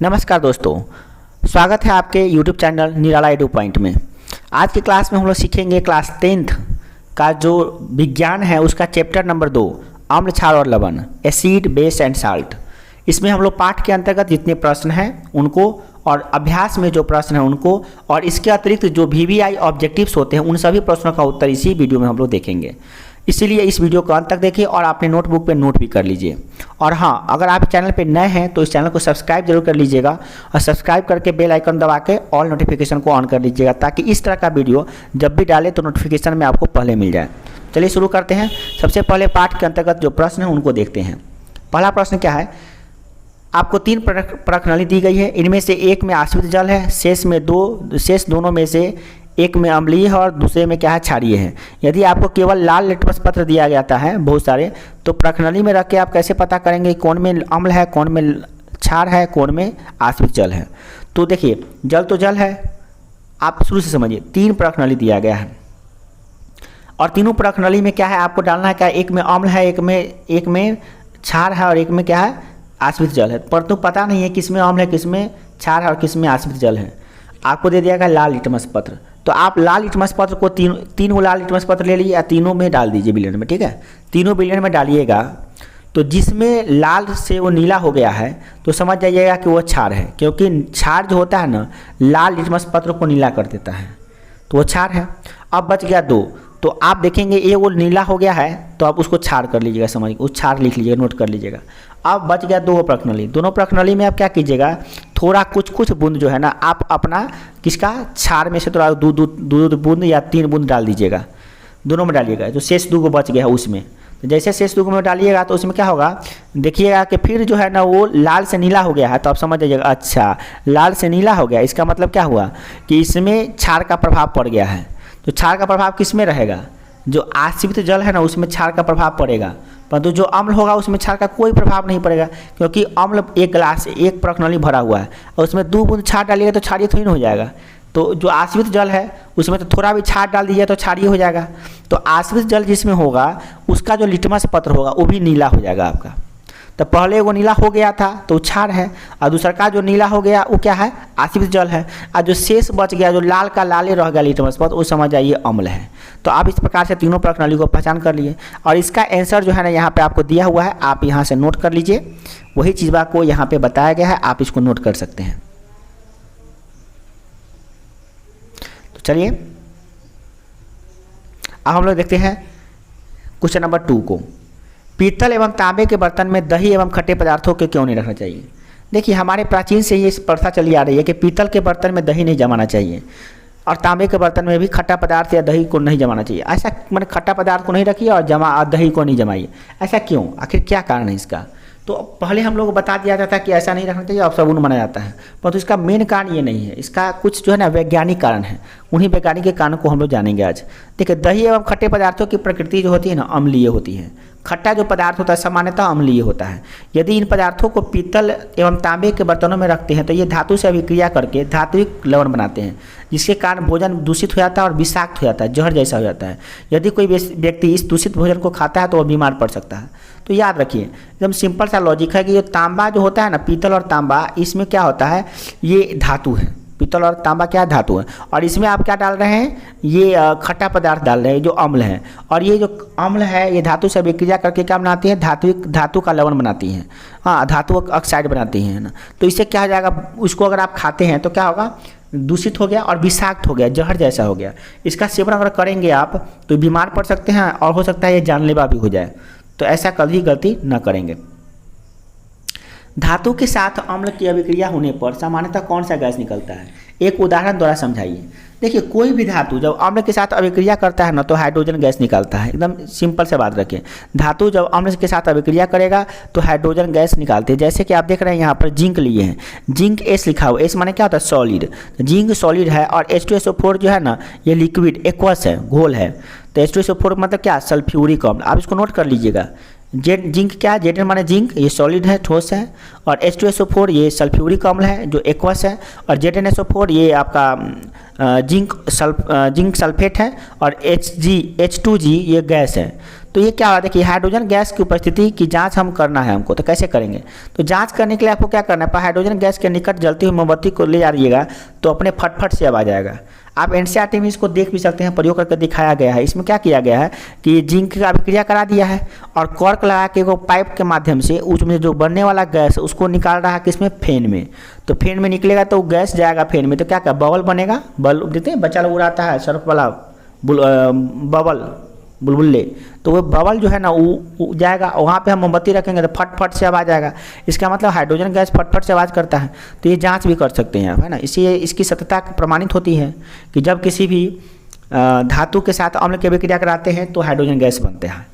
नमस्कार दोस्तों, स्वागत है आपके YouTube चैनल निराला एडू पॉइंट में। आज की क्लास में हम लोग सीखेंगे क्लास 10th का जो विज्ञान है उसका चैप्टर नंबर 2 अम्ल, क्षार और लवण, एसिड, बेस एंड साल्ट। इसमें हम लोग पाठ के अंतर्गत जितने प्रश्न हैं उनको और अभ्यास में जो प्रश्न हैं उनको और इसके अतिरिक्त जो VVI ऑब्जेक्टिव्स होते हैं उन सभी प्रश्नों का उत्तर इसी वीडियो में हम लोग देखेंगे। इसीलिए इस वीडियो को अंत तक देखिए और अपने नोटबुक पे नोट भी कर लीजिए। और हाँ, अगर आप चैनल पे नए हैं तो इस चैनल को सब्सक्राइब जरूर कर लीजिएगा और सब्सक्राइब करके बेल आइकन दबा के ऑल नोटिफिकेशन को ऑन कर लीजिएगा ताकि इस तरह का वीडियो जब भी डाले तो नोटिफिकेशन में आपको पहले मिल जाए। चलिए शुरू करते हैं। सबसे पहले पाठ के अंतर्गत जो प्रश्न है उनको देखते हैं। पहला प्रश्न क्या है, आपको 3 प्रश्नावली दी गई है। इनमें से एक में आश्रित जल है, शेष दोनों में से एक में अम्लीय है और दूसरे में क्या है, क्षारीय है। यदि आपको केवल लाल लिटमस पत्र दिया जाता है बहुत सारे, तो प्रश्नावली में रख के आप कैसे पता करेंगे कौन में अम्ल है, कौन में क्षार है, कौन में आश्रित जल है। तो देखिए, जल तो जल है, आप शुरू से समझिए। 3 प्रश्नावली दिया गया है और तीनों प्रश्नावली में क्या है, आपको डालना है क्या, एक में अम्ल है, एक में क्षार है और एक में क्या है, आश्रित जल है। परंतु पता नहीं है किस में अम्ल है, किस में क्षार है और किस में आश्रित जल है। आपको दे दिया गया लाल लिटमस पत्र, तो आप लाल लिटमस पत्र को तीन गो लाल लिटमस पत्र ले लीजिए या तीनों में डाल दीजिए बिलियन में, ठीक है। तीनों बिलियन में डालिएगा तो जिसमें लाल से वो नीला हो गया है तो समझ जाइएगा कि वो क्षार है, क्योंकि क्षार जो होता है ना लाल लिटमस पत्र को नीला कर देता है, तो वो क्षार है। अब बच गया 2, तो आप देखेंगे ये वो नीला हो गया है तो आप उसको क्षार कर लीजिएगा, समझिए उस क्षार लिख लीजिएगा, नोट कर लीजिएगा। अब बच गया 2 प्रश्नावली। दोनों प्रश्नावली में आप क्या कीजिएगा, थोड़ा कुछ बूंद जो है ना आप अपना किसका क्षार में से थोड़ा दो बूंद या 3 बूंद डाल दीजिएगा, दोनों में डालिएगा। जो शेष 2 बच गया है उसमें, तो जैसे शेष 2 में डालिएगा तो उसमें क्या होगा, देखिएगा कि फिर जो है ना वो लाल से नीला हो गया है, तो आप समझ जाइएगा अच्छा लाल से नीला हो गया, इसका मतलब क्या हुआ कि इसमें क्षार का प्रभाव पड़ गया है। तो क्षार का प्रभाव किस में रहेगा, जो आश्रित जल है ना उसमें क्षार का प्रभाव पड़ेगा, परंतु जो अम्ल होगा उसमें क्षार का कोई प्रभाव नहीं पड़ेगा, क्योंकि अम्ल एक गिलास एक प्रश्नावली भरा हुआ है और उसमें 2 बूंद क्षार डालिएगा तो क्षारीय थोड़ी ना हो जाएगा। तो जो आश्रित जल है उसमें तो थोड़ा भी क्षार डाल दीजिए तो क्षारीय हो जाएगा। तो आश्रित जल जिसमें होगा उसका जो लिटमस पत्र होगा वो भी नीला हो जाएगा आपका। तो पहले वो नीला हो गया था तो क्षार है और दूसरा का जो नीला हो गया वो क्या है, आश्रित जल है। और जो शेष बच गया जो लाल का लाले रह गया लिटमस पत्र, वो समझ जाइए अम्ल है। तो आप इस प्रकार से तीनों प्रश्नावली को पहचान कर लिए और इसका आंसर जो है ना यहाँ पे आपको दिया हुआ है, आप यहाँ से नोट कर लीजिए। वही चीज़ को यहाँ पे बताया गया है, आप इसको नोट कर सकते हैं। तो चलिए अब हम लोग देखते हैं क्वेश्चन नंबर 2 को। पीतल एवं तांबे के बर्तन में दही एवं खट्टे पदार्थों के क्यों नहीं रखना चाहिए। देखिए, हमारे प्राचीन से ये प्रथा चली आ रही है कि पीतल के बर्तन में दही नहीं जमाना चाहिए और तांबे के बर्तन में भी खट्टा पदार्थ या दही को नहीं जमाना चाहिए। ऐसा मैंने खट्टा पदार्थ को नहीं रखिए और दही को नहीं जमाइए, ऐसा क्यों, आखिर क्या कारण है इसका। तो पहले हम लोग को बता दिया जाता है कि ऐसा नहीं रखना चाहिए, अब सबून माना जाता है, परंतु इसका मेन कारण ये नहीं है। इसका कुछ जो है ना वैज्ञानिक कारण है, उन्हीं वैज्ञानिक के कारण को हम लोग जानेंगे आज। देखिए, दही एवं खट्टे पदार्थों की प्रकृति जो होती है ना अम्लीय होती है। खट्टा जो पदार्थ होता है सामान्यतः अम्लीय होता है। यदि इन पदार्थों को पीतल एवं तांबे के बर्तनों में रखते हैं तो ये धातु से अभिक्रिया करके धात्विक लवण बनाते हैं, जिसके कारण भोजन दूषित हो जाता है और विषाक्त हो जाता है, जहर जैसा हो जाता है। यदि कोई व्यक्ति इस दूषित भोजन को खाता है तो वह बीमार पड़ सकता है। तो याद रखिए, एकदम सिंपल सा लॉजिक है कि जो तांबा जो होता है ना, पीतल और तांबा, इसमें क्या होता है, ये धातु है। पीतल और तांबा क्या धातु है और इसमें आप क्या डाल रहे हैं, ये खट्टा पदार्थ डाल रहे हैं जो अम्ल है। और ये जो अम्ल है ये धातु से अभिक्रिया करके क्या बनाती है, धातु का लवण बनाती हैं, हाँ धातु ऑक्साइड बनाती हैं ना। तो इससे क्या हो जाएगा, उसको अगर आप खाते हैं तो क्या होगा, दूषित हो गया और विषाक्त हो गया, जहर जैसा हो गया। इसका सेवन अगर करेंगे आप तो बीमार पड़ सकते हैं और हो सकता है ये जानलेवा भी हो जाए। तो ऐसा कभी गलती न करेंगे। धातु के साथ अम्ल की अभिक्रिया होने पर सामान्यतः कौन सा गैस निकलता है, एक उदाहरण द्वारा समझाइए। देखिए, कोई भी धातु जब अम्ल के साथ अभिक्रिया करता है ना तो हाइड्रोजन गैस निकलता है। एकदम सिंपल से बात रखें, धातु जब अम्ल के साथ अभिक्रिया करेगा तो हाइड्रोजन गैस निकालते हैं। जैसे कि आप देख रहे हैं यहाँ पर जिंक लिए हैं, जिंक एस लिखा हुआ, एस माने क्या होता है, सॉलिड। जिंक सॉलिड है और H2SO4 जो है ना ये लिक्विड एक्वस है, घोल है। तो H2SO4 मतलब क्या, सल्फ्यूरिक अम्ल। आप इसको नोट कर लीजिएगा। जिंक क्या है, जेड माने जिंक, ये सॉलिड है, ठोस है, और H2SO4 ये सल्फ्यूरिक अम्ल है जो एक्वस है, और ZnSO4 ये आपका जिंक सल्फेट है, और H2G ये गैस है। तो ये क्या हुआ, देखिए हाइड्रोजन गैस की उपस्थिति की जांच हम करना है हमको, तो कैसे करेंगे। तो जांच करने के लिए आपको क्या करना है, पर हाइड्रोजन गैस के निकट जलती हुई मोमबत्ती को ले जा रहिएगा तो अपने फटफट से आवाज आएगा। आप एनसीईआरटी में इसको देख भी सकते हैं, प्रयोग करके दिखाया गया है। इसमें क्या किया गया है कि जिंक का अभिक्रिया करा दिया है और कॉर्क लगा के वो पाइप के माध्यम से उसमें जो बनने वाला गैस उसको निकाल रहा है किसमें, फेन में। तो फेन में निकलेगा तो गैस जाएगा फेन में, तो क्या बबल बनेगा, बल देते हैं बच्चा लोग उड़ाता है सर्फ वाला बबल बुलबुल्ले, तो वो बबल जो है ना वो जाएगा, वहाँ पे हम मोमबत्ती रखेंगे तो फट फट से आवाज़ आएगा। इसका मतलब हाइड्रोजन गैस फट फट से आवाज़ करता है। तो ये जांच भी कर सकते हैं आप, है ना। इसलिए इसकी सत्यता प्रमाणित होती है कि जब किसी भी धातु के साथ अम्ल की अभिक्रिया कराते हैं तो हाइड्रोजन गैस बनते हैं।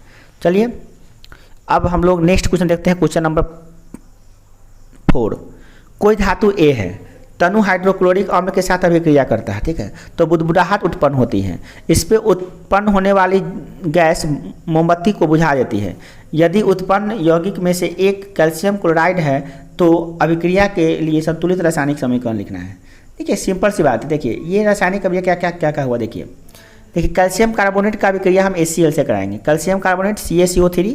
चलिए अब हम लोग नेक्स्ट क्वेश्चन देखते हैं, क्वेश्चन नंबर 4। कोई धातु ए है, तनु हाइड्रोक्लोरिक अम्ल के साथ अभिक्रिया करता है, ठीक है, तो बुदबुदाहट उत्पन्न होती है। इस पे उत्पन्न होने वाली गैस मोमबत्ती को बुझा देती है। यदि उत्पन्न यौगिक में से एक कैल्शियम क्लोराइड है तो अभिक्रिया के लिए संतुलित रासायनिक समीकरण लिखना है। देखिए सिंपल सी बात है, देखिए ये रासायनिक अभिक्रिया क्या हुआ, देखिए कैल्शियम कार्बोनेट का अभिक्रिया हम HCl से कराएंगे। Calcium carbonate CaCO3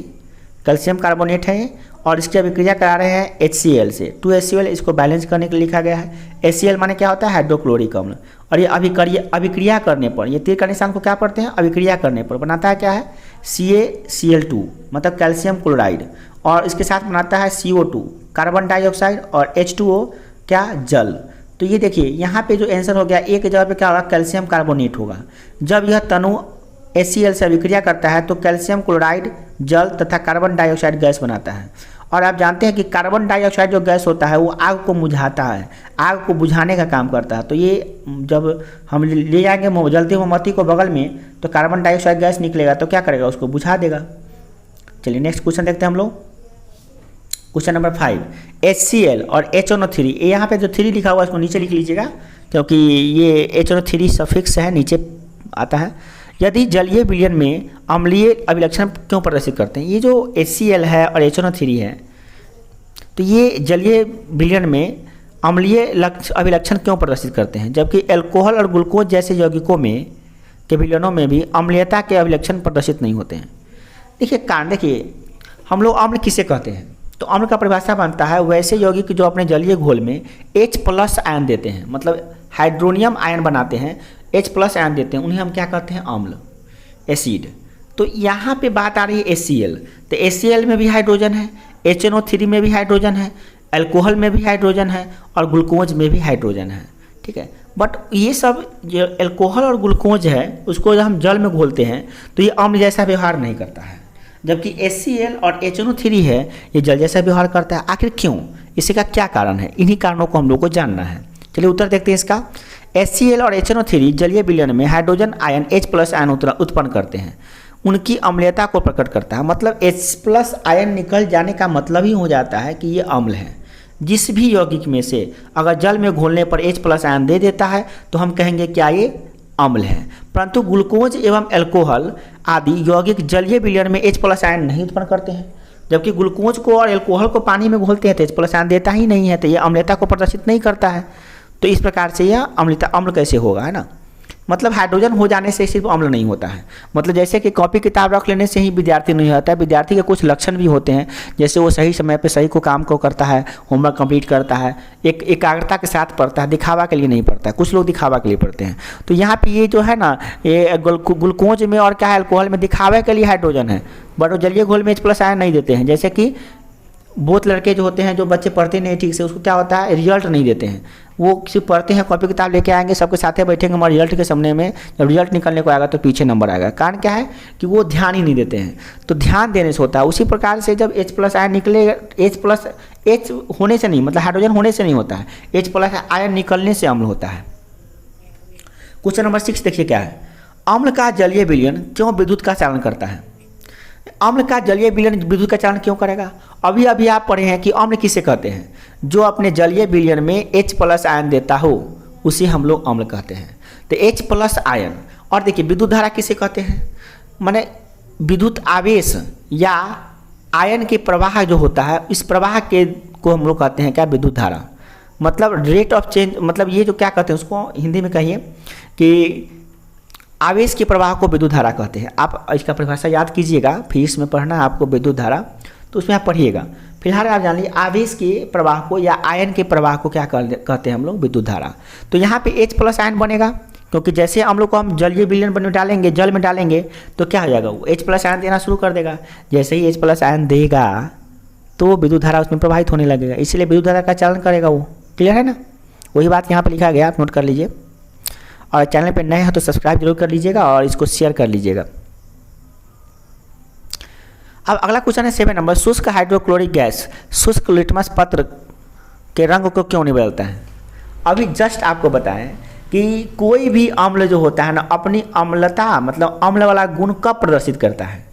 calcium carbonate है और इसकी अभिक्रिया करा रहे हैं HCl से। 2HCl इसको बैलेंस करने के लिए लिखा गया है। HCl माने क्या होता है, हाइड्रोक्लोरिक अम्ल। और ये अभिक्रिया करने पर, ये तीर का निशान को क्या पढ़ते हैं, अभिक्रिया करने पर बनाता है क्या है, CaCl2 मतलब कैल्शियम क्लोराइड, और इसके साथ बनाता है CO2 कार्बन डाइऑक्साइड और H2O क्या, जल। तो ये देखिए यहाँ पे जो आंसर हो गया, एक जगह पे क्या होगा, कैल्शियम कार्बोनेट होगा। जब यह तनु HCl से अभिक्रिया करता है तो कैल्शियम क्लोराइड जल तथा कार्बन डाइऑक्साइड गैस बनाता है। और आप जानते हैं कि कार्बन डाइऑक्साइड जो गैस होता है वो आग को बुझाता है, आग को बुझाने का काम करता है। तो ये जब हम ले जाएंगे जलती मोमबत्ती को बगल में तो कार्बन डाइऑक्साइड गैस निकलेगा तो क्या करेगा, उसको बुझा देगा। चलिए नेक्स्ट क्वेश्चन देखते हैं हम लोग, क्वेश्चन नंबर 5। HCl और HNO3, यहाँ पे जो 3 लिखा हुआ है इसको नीचे लिख लीजिएगा क्योंकि ये HNO3 सफिक्स है, नीचे आता है। यदि जलीय विलयन में अम्लीय अभिलक्षण क्यों प्रदर्शित करते हैं, ये जो HCl है और HNO3 है तो ये जलीय विलयन में अम्लीय अभिलक्षण क्यों प्रदर्शित करते हैं, जबकि एल्कोहल और ग्लूकोज जैसे यौगिकों में के विलयनों में भी अम्लीयता के अभिलक्षण प्रदर्शित नहीं होते हैं। देखिए कारण, देखिए हम लोग अम्ल किसे कहते हैं, तो अम्ल का परिभाषा बनता है वैसे यौगिक जो अपने जलीय घोल में H+ आयन देते हैं, मतलब हाइड्रोनियम आयन बनाते हैं, H+ आयन देते हैं, उन्हें हम क्या कहते हैं, अम्ल, एसिड। तो यहाँ पे बात आ रही है HCl, तो HCl में भी हाइड्रोजन है, HNO3 में भी हाइड्रोजन है, अल्कोहल में भी हाइड्रोजन है और ग्लूकोज में भी हाइड्रोजन है, ठीक है। बट ये सब जो अल्कोहल और ग्लूकोज है उसको जब हम जल में घोलते हैं तो ये अम्ल जैसा व्यवहार नहीं करता है, जबकि HCl और HNO3 है ये जल जैसा व्यवहार करता है। आखिर क्यों, इसका क्या कारण है, इन्हीं कारणों को हम लोग को जानना है। चलिए उत्तर देखते हैं इसका। HCl और HNO3 जलीय विलयन में हाइड्रोजन आयन H+ आयन उत्पन्न करते हैं, उनकी अम्लीयता को प्रकट करता है। मतलब H+ आयन निकल जाने का मतलब ही हो जाता है कि ये अम्ल है। जिस भी यौगिक में से अगर जल में घोलने पर H+ आयन दे देता है तो हम कहेंगे क्या ये अम्ल है। परंतु ग्लूकोज एवं अल्कोहल आदि यौगिक जलीय विलयन में H+ आयन नहीं उत्पन्न करते हैं, जबकि ग्लूकोज को और अल्कोहल को पानी में घोलते हैं तो H+ आयन देता ही नहीं है, तो ये अम्लता को प्रदर्शित नहीं करता है। तो इस प्रकार से यह अम्ल कैसे होगा, है ना। मतलब हाइड्रोजन हो जाने से सिर्फ अम्ल नहीं होता है, मतलब जैसे कि कॉपी किताब रख लेने से ही विद्यार्थी नहीं होता है। विद्यार्थी के कुछ लक्षण भी होते हैं, जैसे वो सही समय पे सही को काम को करता है, होमवर्क कंप्लीट करता है, एक एकाग्रता के साथ पढ़ता है, दिखावा के लिए नहीं पढ़ता है। कुछ लोग दिखावा के लिए पढ़ते हैं। तो यहाँ पे ये जो है ना, ये ग्लूकोज में और क्या है, अल्कोहल में दिखावे के लिए हाइड्रोजन है, बट वो जलीय घोल में H+ आयन नहीं देते हैं। जैसे कि बहुत लड़के जो होते हैं जो बच्चे पढ़ते नहीं ठीक से, उसको क्या होता है, रिजल्ट नहीं देते हैं। वो सिर्फ पढ़ते हैं, कॉपी किताब लेके आएंगे, सबके साथ बैठेंगे, हमारे रिजल्ट के सामने में जब रिजल्ट निकलने को आएगा तो पीछे नंबर आएगा। कारण क्या है कि वो ध्यान ही नहीं देते हैं। तो ध्यान देने से होता है। उसी प्रकार से जब H+ आयन निकलेगा, H होने से नहीं, मतलब हाइड्रोजन होने से नहीं होता है, H+ आयन निकलने से अम्ल होता है। क्वेश्चन नंबर 6 देखिए क्या है, अम्ल का जलीय विलयन क्यों विद्युत का चालन करता है। अम्ल का जलीय विलयन विद्युत का चालन क्यों करेगा। अभी आप पढ़े हैं कि अम्ल किसे कहते हैं, जो अपने जलीय विलयन में H+ आयन देता हो उसे हम लोग अम्ल कहते हैं। तो H+ आयन, और देखिए विद्युत धारा किसे कहते हैं, माने विद्युत आवेश या आयन के प्रवाह जो होता है, इस प्रवाह के को हम लोग कहते हैं क्या, विद्युत धारा। मतलब रेट ऑफ चेंज, मतलब ये जो क्या कहते हैं उसको हिंदी में कहिए कि आवेश के प्रवाह को विद्युत धारा कहते हैं। आप इसका परिभाषा याद कीजिएगा, फिजिक्स में पढ़ना है आपको विद्युत धारा, तो उसमें आप पढ़िएगा। फिलहाल आप जान लीजिए आवेश के प्रवाह को या आयन के प्रवाह को क्या कहते हैं हम लोग, विद्युत धारा। तो यहाँ पे H प्लस आयन बनेगा, क्योंकि जैसे हम लोग को हम जलीय विलयन में डालेंगे, जल में डालेंगे तो क्या हो जाएगा, वो H प्लस आयन देना शुरू कर देगा। जैसे ही H प्लस आयन देगा तो विद्युत धारा उसमें प्रवाहित होने लगेगा, इसलिए विद्युत धारा का चालन करेगा वो। क्लियर है ना, वही बात यहाँ पर लिखा गया, आप नोट कर लीजिए। और चैनल पर नए हैं तो सब्सक्राइब जरूर कर लीजिएगा और इसको शेयर कर लीजिएगा। अब अगला क्वेश्चन है 7 नंबर, शुष्क हाइड्रोक्लोरिक गैस शुष्क लिटमस पत्र के रंग को क्यों नहीं बदलता है। अभी जस्ट आपको बताएं कि कोई भी अम्ल जो होता है ना, अपनी अम्लता मतलब अम्ल वाला गुण कब प्रदर्शित करता है।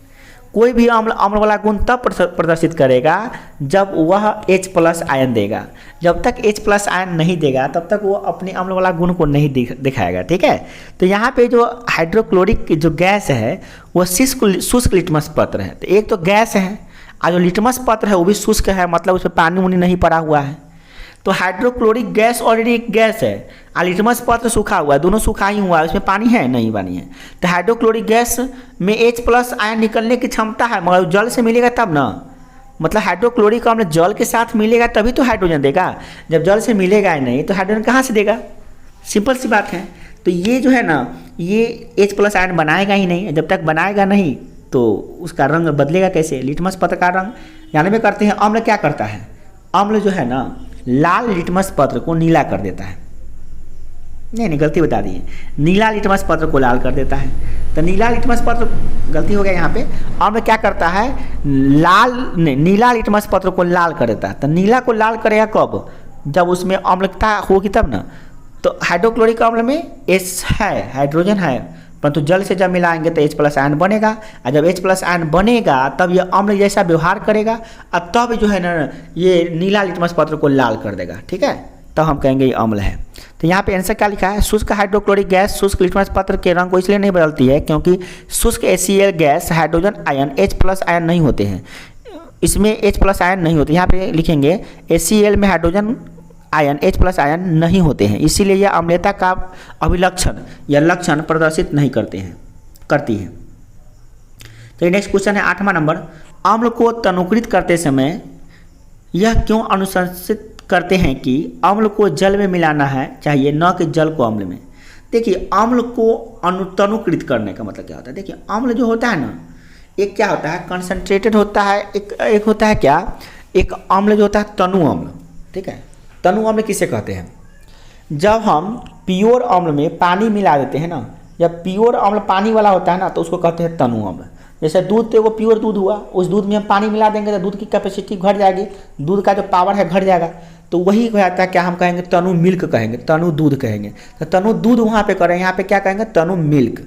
कोई भी अम्ल वाला गुण तब प्रदर्शित करेगा जब वह H प्लस आयन देगा। जब तक H प्लस आयन नहीं देगा तब तक वो अपने अम्ल वाला गुण को नहीं दिखाएगा। ठीक है, तो यहाँ पे जो हाइड्रोक्लोरिक जो गैस है वो शुष्क लिटमस पत्र है। तो एक तो गैस है और जो लिटमस पत्र है वो भी शुष्क है, मतलब उसमें पानी उनी नहीं पड़ा हुआ है। तो हाइड्रोक्लोरिक गैस ऑलरेडी एक गैस है और लिटमस पत्र सूखा हुआ है, दोनों सूखा ही हुआ है, उसमें पानी है नहीं, पानी है। तो हाइड्रोक्लोरिक गैस में H प्लस आयन निकलने की क्षमता है, मगर जल से मिलेगा तब ना, मतलब हाइड्रोक्लोरिक अम्ल जल के साथ मिलेगा तभी तो हाइड्रोजन देगा। जब जल से मिलेगा ही नहीं तो हाइड्रोजन कहाँ से देगा, सिंपल सी बात है। तो ये जो है ना, ये H प्लस आयन बनाएगा ही नहीं, जब तक बनाएगा नहीं तो उसका रंग बदलेगा कैसे। लिटमस पत्र का रंग यानी में करते हैं, अम्ल क्या करता है, अम्ल जो है ना लाल लिटमस पत्र को नीला कर देता है। नहीं गलती बता दी है, नीला लिटमस पत्र को लाल कर देता है। तो नीला लिटमस पत्र, गलती हो गया यहाँ पे, अम्ल क्या करता है, नीला लिटमस पत्र को लाल कर देता है। तो नीला को लाल करेगा कब, जब उसमें अम्लता होगी तब ना। तो हाइड्रोक्लोरिक अम्ल में H है, हाइड्रोजन है, परंतु जल से जब मिलाएंगे तो H प्लस आयन बनेगा, और जब H प्लस आयन बनेगा तब ये अम्ल जैसा व्यवहार करेगा और तब जो है ना ये नीला लिटमस पत्र को लाल कर देगा। ठीक है, तब हम कहेंगे ये अम्ल है। तो यहाँ पे आंसर क्या लिखा है, शुष्क हाइड्रोक्लोरिक गैस शुष्क लिटमस पत्र के रंग को इसलिए नहीं बदलती है क्योंकि शुष्क HCl gas hydrogen ion H plus ion नहीं होते हैं, इसमें H प्लस आयन नहीं होते। यहाँ पे लिखेंगे HCl में hydrogen ion H plus ion नहीं होते हैं, इसीलिए यह अम्लता का अभिलक्षण या लक्षण प्रदर्शित नहीं करती है। तो नेक्स्ट क्वेश्चन है 8वां नंबर, अम्ल को तनुकृत करते समय यह क्यों अनुशंसित करते हैं कि अम्ल को जल में मिलाना है चाहिए, न कि जल को अम्ल में। देखिए अम्ल को तनुकृत करने का मतलब क्या होता है, देखिए अम्ल जो होता है ना, एक क्या होता है कंसंट्रेटेड होता है, एक होता है क्या, एक अम्ल जो होता है तनु अम्ल। ठीक है, तनु अम्ल किसे कहते हैं, जब हम प्योर अम्ल में पानी मिला देते हैं ना, जब प्योर अम्ल पानी वाला होता है ना तो उसको कहते हैं तनु अम्ल। जैसे दूध, तो वो प्योर दूध हुआ, उस दूध में हम पानी मिला देंगे तो दूध की कैपेसिटी घट जाएगी, दूध का जो पावर है घट जाएगा, तो वही कहता है क्या हम कहेंगे, तनु मिल्क कहेंगे, तनु दूध कहेंगे। तो तनु दूध वहाँ पे करें, यहाँ पे क्या कहेंगे, तनु मिल्क,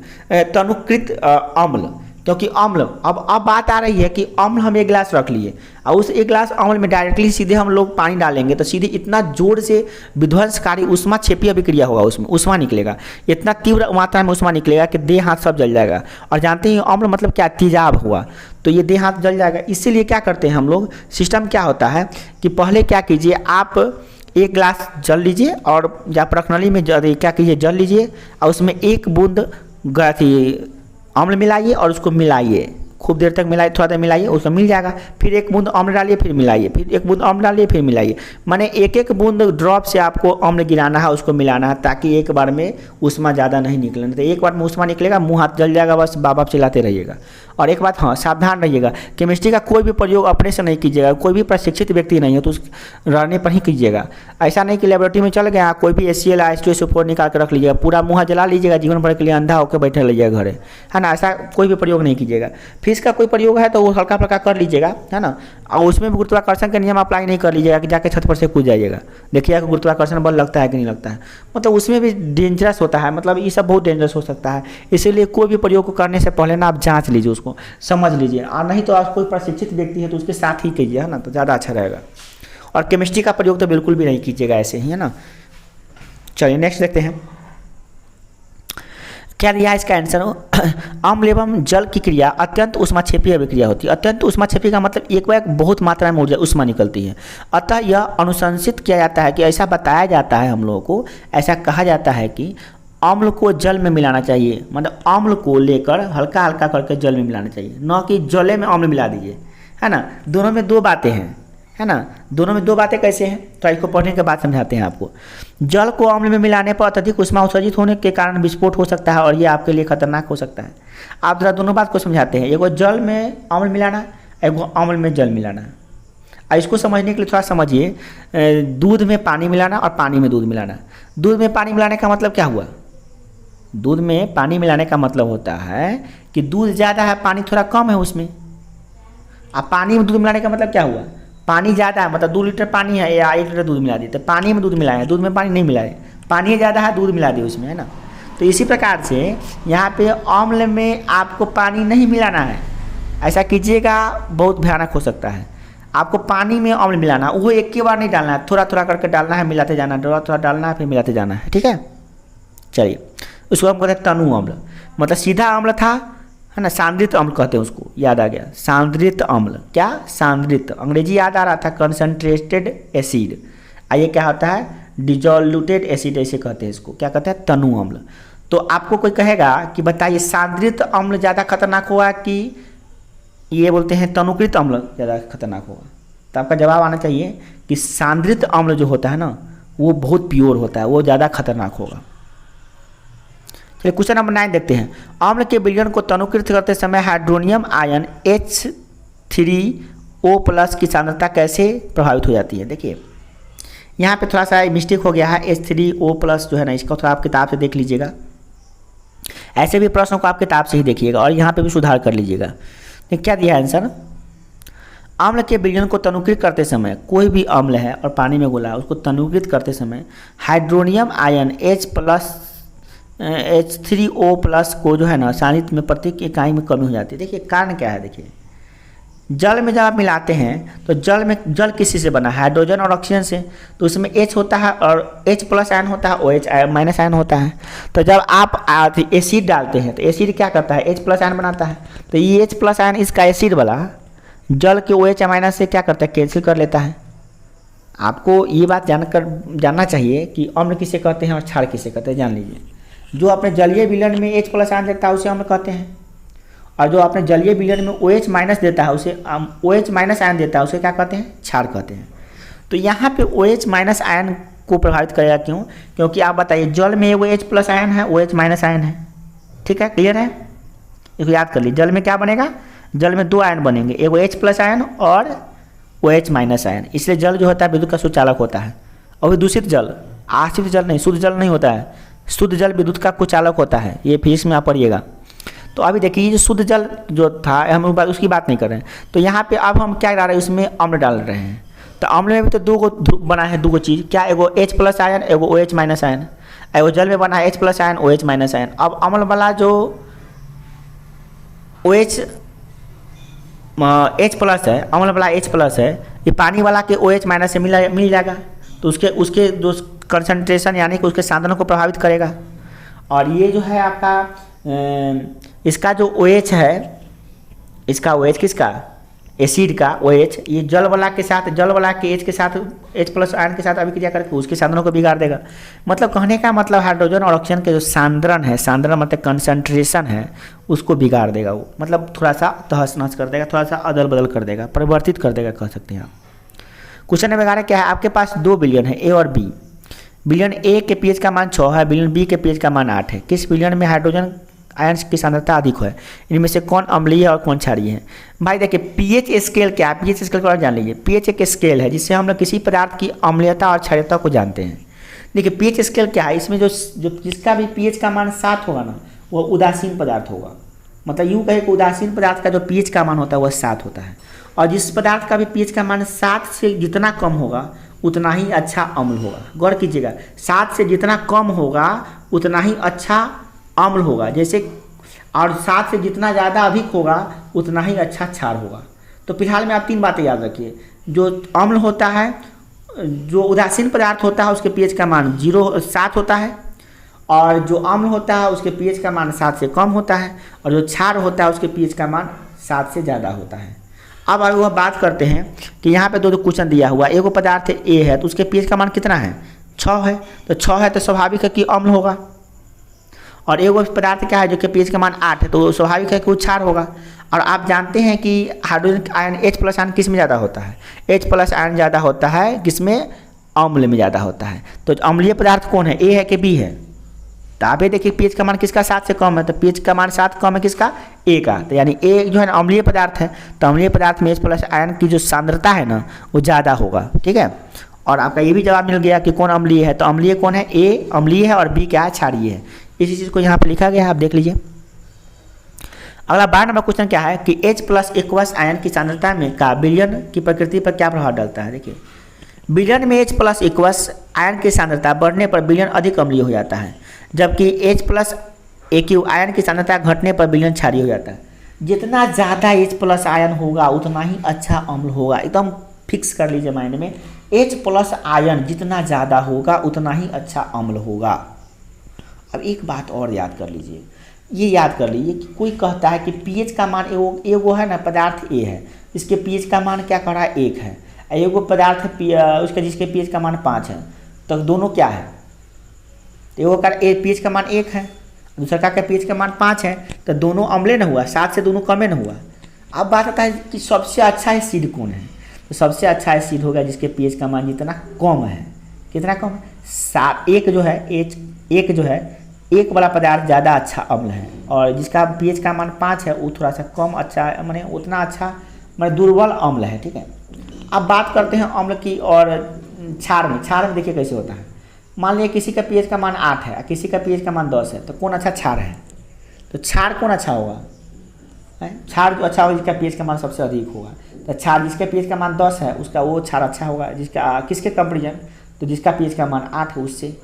तनुकृत अम्ल। क्योंकि अम्ल, अब बात आ रही है कि अम्ल हम एक गिलास रख लिए और उस एक गिलास अम्ल में डायरेक्टली सीधे हम लोग पानी डालेंगे तो सीधे इतना जोर से विध्वंसकारी उष्मा क्षेपीय अभिक्रिया होगा, उसमें उष्मा निकलेगा, इतना तीव्र मात्रा में उष्मा निकलेगा कि देह हाथ सब जल जाएगा। और जानते हैं अम्ल मतलब क्या, तेजाब हुआ, तो ये देह हाथ जल जाएगा। इसीलिए क्या करते हैं हम लोग, सिस्टम क्या होता है कि पहले क्या कीजिए, आप एक गिलास जल लीजिए और या प्रखनली में क्या कीजिए, जल लीजिए और उसमें एक बूंद अम्ल मिलाइए और उसको मिलाइए, खूब देर तक मिलाइए, थोड़ा देर मिलाइए, उसको मिल जाएगा। फिर एक बूंद अम्ल डालिए, फिर मिलाइए, फिर एक बूंद अम्ल डालिए, फिर मिलाइए। माने एक एक बूंद ड्रॉप से आपको अम्ल गिराना है, उसको मिलाना है, ताकि एक बार में उष्मा ज़्यादा नहीं निकले। तो एक बार में उष्मा निकलेगा, मुँह हाथ जल जाएगा, बस बाप बाप चिल्लाते रहिएगा। और एक बात हाँ, सावधान रहिएगा, केमिस्ट्री का कोई भी प्रयोग अपने से नहीं कीजिएगा, कोई भी प्रशिक्षित व्यक्ति नहीं हो तो उस रहने पर ही कीजिएगा। ऐसा नहीं कि लेबोरेटरी में चल गया, कोई भी HCl H2SO4 निकाल कर रख लीजिएगा, पूरा मुँह जला लीजिएगा, जीवन भर के लिए अंधा होकर बैठे रहिएगा घरे, है ना। ऐसा कोई भी प्रयोग नहीं कीजिएगा। फिर इसका कोई प्रयोग है तो वो हल्का फुल्का कर लीजिएगा, है ना। और उसमें भी गुरुत्वाकर्षण के नियम अप्लाई नहीं कर लीजिएगा कि जाके छत पर से कूद जाइएगा, देखिएगा कि गुरुत्वाकर्षण बल लगता है कि नहीं लगता है, मतलब उसमें भी डेंजरस होता है, मतलब ये सब बहुत डेंजरस हो सकता है। इसीलिए कोई भी प्रयोग को करने से पहले ना आप जांच लीजिए, उसको समझ लीजिए, और नहीं तो आप कोई प्रशिक्षित व्यक्ति है तो उसके साथ ही कीजिए, है ना, तो ज़्यादा अच्छा रहेगा। और केमिस्ट्री का प्रयोग तो बिल्कुल भी नहीं कीजिएगा ऐसे ही, है ना। चलिए नेक्स्ट देखते हैं क्या दिया है इसका आंसर। अम्ल एवं जल की क्रिया अत्यंत उष्माक्षेपीय अभिक्रिया होती है। अत्यंत उष्माक्षेपी का मतलब एक बार बहुत मात्रा में ऊर्जा उष्मा निकलती है, अतः यह अनुशंसित किया जाता है कि ऐसा बताया जाता है हम लोगों को, ऐसा कहा जाता है कि अम्ल को जल में मिलाना चाहिए, मतलब अम्ल को लेकर हल्का हल्का करके जल में मिलाना चाहिए, न कि जले में अम्ल मिला दीजिए, है ना। दोनों में दो बातें हैं, है ना। दोनों में दो बातें कैसे हैं, तो इसको पढ़ने के बाद समझाते हैं आपको। जल को अम्ल में मिलाने पर अत्यधिक ऊष्मा उत्सर्जित होने के कारण विस्फोट हो सकता है और ये आपके लिए खतरनाक हो सकता है। आप जरा दोनों बात को समझाते हैं, एगो जल में अम्ल मिलाना, एगो अम्ल में जल मिलाना। इसको समझने के लिए थोड़ा समझिए, दूध में पानी मिलाना और पानी में दूध मिलाना। दूध में पानी मिलाने का मतलब क्या हुआ, दूध में पानी मिलाने का मतलब होता है कि दूध ज़्यादा है, पानी थोड़ा कम है उसमें। अब पानी में दूध मिलाने का मतलब क्या हुआ, पानी ज़्यादा है, मतलब 2 लीटर पानी है या 1 लीटर दूध मिला दिए, तो पानी में दूध मिलाए, दूध में पानी नहीं मिलाए, पानी ज़्यादा है दूध मिला दिए उसमें, है ना। तो इसी प्रकार से यहाँ पे अम्ल में आपको पानी नहीं मिलाना है, ऐसा कीजिएगा बहुत भयानक हो सकता है। आपको पानी में अम्ल मिलाना, वो एक ही बार नहीं डालना है, थोड़ा थोड़ा करके डालना है, मिलाते जाना, थोड़ा थोड़ा डालना है, फिर मिलाते जाना है, ठीक है। चलिए, उसको हम कहते हैं तनु अम्ल, मतलब सीधा अम्ल था, है ना, सांद्रित अम्ल कहते हैं उसको, याद आ गया, सांद्रित अम्ल। क्या, सांद्रित, अंग्रेजी याद आ रहा था, कंसंट्रेटेड एसिड। आइए क्या होता है, डिजोल्यूटेड एसिड, ऐसे कहते हैं इसको, क्या कहते हैं, तनु अम्ल। तो आपको कोई कहेगा कि बताइए सांद्रित अम्ल ज़्यादा खतरनाक होगा कि ये बोलते हैं तनुकृत अम्ल ज़्यादा खतरनाक होगा, तो आपका जवाब आना चाहिए कि सांद्रित अम्ल जो होता है ना, वो बहुत प्योर होता है, वो ज़्यादा खतरनाक होगा। चलिए क्वेश्चन नंबर 9 देखते हैं। अम्ल के विलयन को तनुकृत करते समय हाइड्रोनियम आयन H3O+ की सांद्रता कैसे प्रभावित हो जाती है। देखिए यहाँ पे थोड़ा सा मिस्टेक हो गया है, H3O+ जो है ना, इसको थोड़ा आप किताब से देख लीजिएगा, ऐसे भी प्रश्नों को आप किताब से ही देखिएगा और यहाँ पे भी सुधार कर लीजिएगा। तो क्या दिया है आंसर, अम्ल के विलयन को तनुकृत करते समय, कोई भी अम्ल है और पानी में घुला है, उसको तनुकृत करते समय हाइड्रोनियम आयन H3O+ को जो है ना सानिध्य में प्रत्येक इकाई में कमी हो जाती है। देखिए कारण क्या है, देखिए जल में जब आप मिलाते हैं तो जल में, जल किसी से बना है, हाइड्रोजन और ऑक्सीजन से, तो उसमें H होता है और H+ आयन होता है, OH- आयन होता है। तो जब आप एसिड डालते हैं तो एसिड क्या करता है, H+ आयन बनाता है, तो ये H+ आयन इसका एसिड वाला जल के OH- से क्या करता है, कैंसिल कर लेता है। आपको ये बात जानना चाहिए कि अम्ल किसे कहते हैं और क्षार किसे कहते हैं, जान लीजिए। जो अपने जलीय विलयन में H+ आयन देता है उसे अम्ल कहते हैं, और जो अपने जलीय विलयन में OH- देता है उसे OH- आयन देता है उसे क्या कहते हैं, क्षार कहते हैं। तो यहाँ पे OH- आयन को प्रभावित करेगा, क्यों, क्योंकि आप बताइए जल में एगो H+ आयन है, OH- आयन है, ठीक है, क्लियर है। इसको याद कर लीजिए, जल में क्या बनेगा, जल में 2 आयन बनेंगे, एगो H+ आयन और OH- आयन। इसलिए जल जो होता है विद्युत का सुचालक होता है। और भी दूषित जल, आश्रित जल नहीं, शुद्ध जल नहीं होता है, शुद्ध जल विद्युत का कुचालक होता है, ये फिजिक्स में आप पढ़िएगा। तो अभी देखिए ये जो शुद्ध जल जो था, हम उसकी बात नहीं कर रहे हैं। तो यहाँ पे अब हम क्या डाल रहे हैं, उसमें अम्ल डाल रहे हैं। तो अम्ल में भी तो 2 बना है, 2 चीज़, क्या, एगो H+ आयन, एगो OH- आयन। एगो जल में बना है H+ आयन, OH- आयन। अब अम्ल वाला जो H+ है, अम्ल वाला H+ है, ये पानी वाला के OH- से मिल जाएगा, तो उसके जो कंसंट्रेशन यानी कि उसके सांद्रण को प्रभावित करेगा। और ये जो है आपका इसका जो OH है, इसका OH किसका, एसिड का OH, ये जल वाला के साथ, जल वाला के H के साथ, H+ आयन के साथ अभिक्रिया करके उसके सांद्रण को बिगाड़ देगा। मतलब कहने का मतलब हाइड्रोजन और ऑक्सीजन के जो सांद्रण है, सांद्रण मतलब कंसंट्रेशन है, उसको बिगाड़ देगा वो, मतलब थोड़ा सा तहस नहस कर देगा, थोड़ा सा अदल बदल कर देगा, परिवर्तित कर देगा, कह सकते हैं आप। क्वेश्चन नंबर 11 क्या है, आपके पास 2 विलयन है, A और B। विलयन A के pH का मान 6 है, विलयन B के pH का मान 8 है। किस विलयन में हाइड्रोजन आयन की सांद्रता अधिक है, इनमें से कौन अम्लीय और कौन क्षारीय है। भाई देखिए पीएच स्केल क्या है, पीएच स्केल को जान लीजिए। पीएच एक स्केल है जिससे हम लोग किसी पदार्थ की अम्लीयता और क्षारीयता को जानते हैं। देखिए पीएच स्केल क्या है, इसमें जो जिसका भी पीएच का मान 7 होगा ना, वो उदासीन पदार्थ होगा। मतलब यूँ कहे कि उदासीन पदार्थ का जो पीएच का मान होता है वह 7 होता है, और जिस पदार्थ का भी पीएच का मान 7 से जितना कम होगा उतना ही अच्छा अम्ल होगा। गौर कीजिएगा, 7 से जितना कम होगा उतना ही अच्छा अम्ल होगा, जैसे, और 7 से जितना ज़्यादा अधिक होगा उतना ही अच्छा क्षार होगा। तो फिलहाल में आप 3 बातें याद रखिए। जो अम्ल होता है, जो उदासीन पदार्थ होता है उसके पीएच का मान 7 होता है, और जो अम्ल होता है उसके पीएच का मान 7 से कम होता है, और जो क्षार होता है उसके पीएच का मान 7 से ज़्यादा होता है। अब आगे वह बात करते हैं कि यहाँ पे 2 क्वेश्चन दिया हुआ, एगो पदार्थ ए है तो उसके पीएच का मान कितना है, 6 है, तो 6 है तो स्वाभाविक है कि अम्ल होगा, और एक वो पदार्थ क्या है जो कि pH का मान 8 है, तो स्वाभाविक है कि वो क्षार होगा। और आप जानते हैं कि हाइड्रोजन आयन H+ आयन किस में ज़्यादा होता है? H+ आयन ज़्यादा होता है किसमें? अम्ल में ज़्यादा होता है। तो अम्लीय पदार्थ कौन है, A है कि B है? तो आप ये देखिए pH का मान किसका 7 से कम है, तो pH का मान 7 कम है किसका? A का। तो यानी A जो है ना अम्लीय पदार्थ है, तो अम्लीय पदार्थ में H+ आयन की जो सांद्रता है ना वो ज़्यादा होगा, ठीक है। और आपका ये भी जवाब मिल गया कि कौन अम्लीय है, तो अम्लीय कौन है? A अम्लीय है और B क्या है? क्षारीय है। इसी चीज़ को यहाँ पर लिखा गया है, आप देख लीजिए। अगला 12 नंबर क्वेश्चन क्या है कि H+ एक्वस आयन की सांद्रता में का विलयन की प्रकृति पर क्या प्रभाव डालता है? देखिए विलयन में H+ एक्वस आयन की सांद्रता बढ़ने पर विलयन अधिक अम्लीय हो जाता है, जबकि H+ AQ आयन की सांद्रता घटने पर विलयन क्षारीय हो जाता है। जितना ज़्यादा H+ आयन होगा उतना ही अच्छा अम्ल होगा, एकदम फिक्स कर लीजिए माइंड में। H+ आयन जितना ज़्यादा होगा उतना ही अच्छा अम्ल होगा। अब एक बात और याद कर लीजिए, ये याद कर लीजिए कि कोई कहता है कि pH का मान एगो है ना पदार्थ A है, इसके pH का मान क्या कर रहा है? 1 है। एगो पदार्थ उसका जिसके pH का मान 5 है, तो दोनों क्या है? एगो का pH का मान 1 है, दूसरा का pH का मान 5 है, तो दोनों अम्ले न हुआ, 7 से दोनों कमे न हुआ। अब बात आता है कि सबसे अच्छा एसिड कौन है, तो सबसे अच्छा एसिड होगा जिसके pH का मान जितना कम है। कितना कम है? 7। एक जो है एक जो है एक वाला पदार्थ ज़्यादा अच्छा अम्ल है, और जिसका pH का मान 5 है वो थोड़ा सा कम अच्छा माने उतना अच्छा माने दुर्बल अम्ल है, ठीक है। अब बात करते हैं अम्ल की और क्षार में। क्षार में देखिए कैसे होता है। मान लीजिए किसी का pH का मान 8 है, किसी का pH का मान 10 है, तो कौन अच्छा क्षार है? तो क्षार कौन अच्छा होगा? क्षार जो अच्छा होगा जिसका pH का मान सबसे अधिक होगा। तो क्षार जिसके pH का मान 10 है उसका वो क्षार अच्छा होगा, जिसका किसके कंपेरिजन? तो जिसका pH का मान 8 है उससे,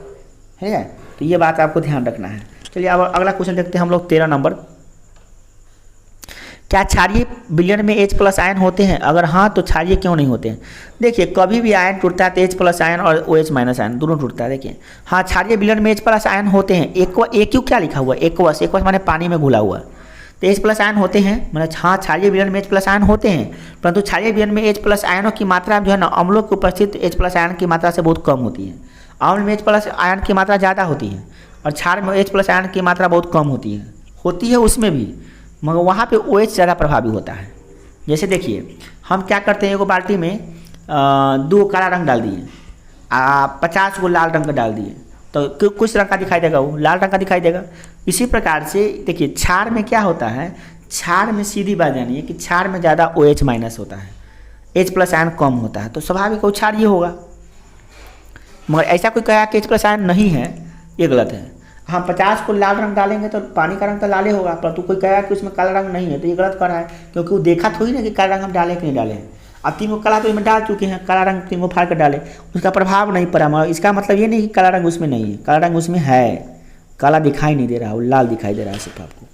है। तो ये बात आपको ध्यान रखना है। चलिए अब अगला क्वेश्चन देखते हैं हम लोग 13 नंबर। क्या क्षारीय विलयन में H+ आयन होते हैं? अगर हाँ तो क्षारीय क्यों नहीं होते हैं? देखिए कभी भी आयन टूटता है तो H+ आयन और OH- आयन दोनों टूटता है। देखिए हाँ क्षारीय विलयन में H+ आयन होते हैं। AQ क्या लिखा हुआ है? एक्वस माने पानी में घुला हुआ, तो H+ आयन होते हैं। मतलब हाँ क्षारीय विलयन में H+ आयन होते हैं, परंतु क्षारीय विलयन में H+ आयनों की मात्रा जो है ना अम्लों की उपस्थित H+ आयन की मात्रा से बहुत कम होती है। अम्ल में H+ आयन की मात्रा ज़्यादा होती है और क्षार में H+ आयन की मात्रा बहुत कम होती है उसमें भी, मगर वहाँ पे OH ज़्यादा प्रभावी होता है। जैसे देखिए हम क्या करते हैं, एगो बाल्टी में 2 काला रंग डाल दिए, 50 को लाल रंग का डाल दिए, तो कुछ रंग का दिखाई देगा, वो लाल रंग का दिखाई देगा। इसी प्रकार से देखिए क्षार में क्या होता है, क्षार में सीधी बात जानिए कि क्षार में ज़्यादा OH- होता है, H+ आयन कम होता है, तो स्वाभाविक वो क्षारीय होगा। मगर ऐसा कोई कहा कि H+ आयन नहीं है, ये गलत है। हम 50 को लाल रंग डालेंगे तो पानी का रंग तो लाल होगा, परंतु कोई कहा कि उसमें काला रंग नहीं है, तो ये गलत कर रहा है, क्योंकि वो देखा थोड़ी ना कि काला रंग हम डालें कि नहीं डालें। अब 3 को काला तो इसमें डाल चुके हैं, काला रंग 3 को फाड़ कर डाले, उसका प्रभाव नहीं पड़ा, मगर इसका मतलब ये नहीं कि काला रंग उसमें नहीं है, काला रंग उसमें है, काला दिखाई नहीं दे रहा, वो लाल दिखाई दे रहा है सिर्फ आपको।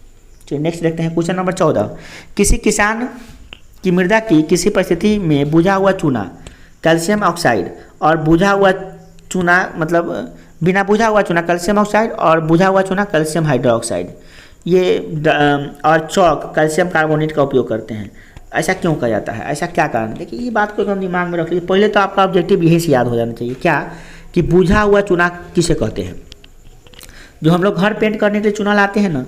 चलिए नेक्स्ट देखते हैं क्वेश्चन नंबर 14। किसी किसान की मृदा की किसी परिस्थिति में बुझा हुआ चूना कैल्शियम ऑक्साइड और बुझा हुआ चूना मतलब बिना बुझा हुआ चूना कैल्शियम ऑक्साइड और बुझा हुआ चूना कैल्शियम हाइड्रोक्साइड ये और चौक कैल्शियम कार्बोनेट का उपयोग करते हैं। ऐसा क्यों कहा जाता है? ऐसा क्या कारण? देखिए ये बात को एकदम दिमाग में रख लीजिए। पहले तो आपका ऑब्जेक्टिव यही से याद हो जाना चाहिए, क्या कि बुझा हुआ चूना किसे कहते हैं? जो हम लोग घर पेंट करने के लिए चूना लाते हैं ना,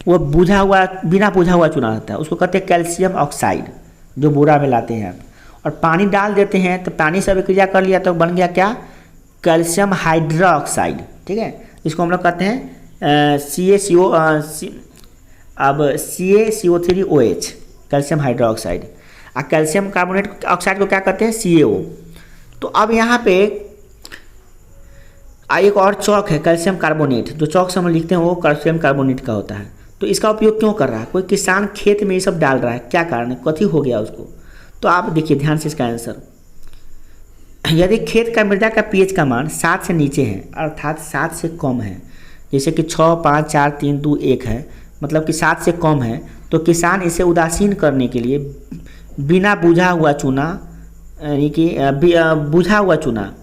वो बुझा हुआ बिना बुझा हुआ चूना रहता है, उसको कहते हैं कैल्शियम ऑक्साइड, जो बोरा में लाते हैं आप, और पानी डाल देते हैं तो पानी से अभिक्रिया कर लिया तो बन गया क्या? कैल्शियम हाइड्रोक्साइड, ठीक है। इसको हम लोग कहते हैं CaCO3OH कैल्शियम हाइड्रोक्साइड, और कैल्शियम कार्बोनेट ऑक्साइड को क्या कहते हैं? CaO। तो अब यहाँ पे एक और चौक है कैल्शियम कार्बोनेट, जो चौक से हम लिखते हैं वो कैल्शियम कार्बोनेट का होता है। तो इसका उपयोग क्यों कर रहा है? कोई किसान खेत में ये सब डाल रहा है, क्या कारण है, कथी हो गया उसको? तो आप देखिए ध्यान से इसका आंसर। यदि खेत का मृदा का pH का मान 7 से नीचे है, अर्थात 7 से कम है, जैसे कि 6, 5, 4, 3, 2, 1 है, मतलब कि 7 से कम है, तो किसान इसे उदासीन करने के लिए बिना बुझा हुआ चूना यानी कि बुझा हुआ चूना,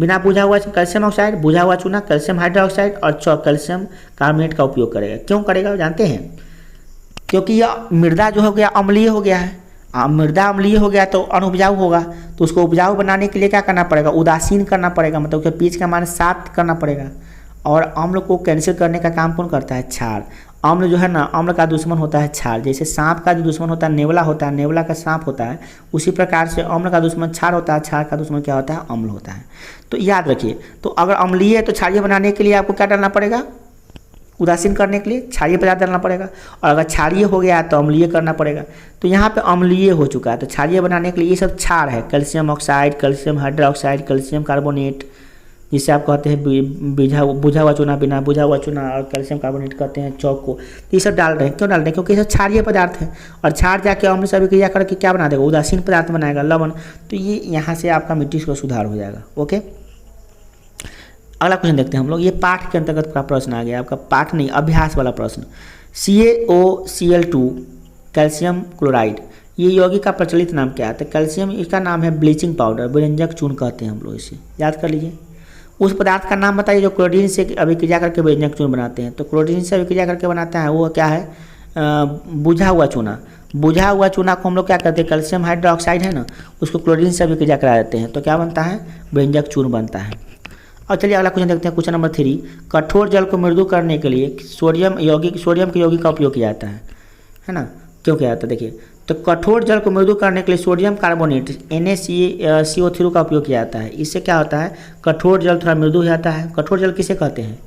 बिना बुझा हुआ कैल्शियम ऑक्साइड, बुझा हुआ चूना कैल्शियम हाइड्रोक्साइड और कैल्शियम कार्बोनेट का उपयोग करेगा। क्यों करेगा जानते हैं? क्योंकि यह मृदा जो हो गया अम्लीय हो गया है, मृदा अम्लीय हो गया तो अनुपजाऊ होगा, तो उसको उपजाऊ बनाने के लिए क्या करना पड़ेगा? उदासीन करना पड़ेगा, मतलब उसके pH का मान 7 करना पड़ेगा। और अम्ल को कैंसिल करने का काम कौन करता है? क्षार। अम्ल जो है ना, अम्ल का दुश्मन होता है क्षार। जैसे सांप का जो दुश्मन होता है नेवला होता है, नेवला का सांप होता है, उसी प्रकार से अम्ल का दुश्मन क्षार होता है, क्षार का दुश्मन क्या होता है? अम्ल होता है। तो याद रखिए, तो अगर अम्लीय है तो क्षारीय बनाने के लिए आपको क्या डालना पड़ेगा? उदासीन करने के लिए क्षारीय पदार्थ डालना पड़ेगा, और अगर क्षारीय हो गया तो अम्लीय करना पड़ेगा। तो यहाँ पे अम्लीय हो चुका है, तो क्षारीय बनाने के लिए ये सब क्षार है, calcium oxide, calcium hydroxide, calcium carbonate, जिसे आप कहते हैं बुझा हुआ चूना, बिना बुझा हुआ चूना, और कैल्शियम कार्बोनेट कहते हैं चौक को। तो ये सब डाल रहे हैं, क्यों डाल रहे हैं? क्योंकि ये सब क्षारीय पदार्थ है, और क्षार जाके अम्ल से अभिक्रिया करके क्या बना देगा? उदासीन पदार्थ बनाएगा, लवण। तो ये यहाँ से आपका मिट्टी का सुधार हो जाएगा। ओके, अगला क्वेश्चन देखते हैं हम लोग। ये पाठ के अंतर्गत का प्रश्न आ गया आपका, पाठ नहीं अभ्यास वाला प्रश्न। CaOCl2 कैल्शियम क्लोराइड, ये यौगिक का प्रचलित नाम क्या है? तो कैल्शियम, इसका नाम है ब्लीचिंग पाउडर, व्यंजक चूर्ण कहते हैं हम लोग इसे, याद कर लीजिए। उस पदार्थ का नाम बताइए जो क्लोरीन से अभिक्रिया करके व्यंजक चूर्ण बनाते हैं। तो क्लोरीन से अभिक्रिया करके बनाते हैं वो क्या है? बुझा हुआ चूना। बुझा हुआ चूना को हम लोग क्या करते हैं? कैल्शियम हाइड्रोक्साइड है ना, उसको क्लोरीन से अभिक्रिया करा देते हैं, तो क्या बनता है? व्यंजक चूर्ण बनता है। और चलिए अगला क्वेश्चन देखते हैं, क्वेश्चन नंबर 3। कठोर जल को मृदु करने के लिए सोडियम के यौगिक का उपयोग किया जाता है ना? क्यों किया जाता है? देखिए, तो कठोर जल को मृदु करने के लिए सोडियम कार्बोनेट NaCO3 का उपयोग किया जाता है। इससे क्या होता है? कठोर जल थोड़ा मृदु हो जाता है। कठोर जल किसे कहते हैं?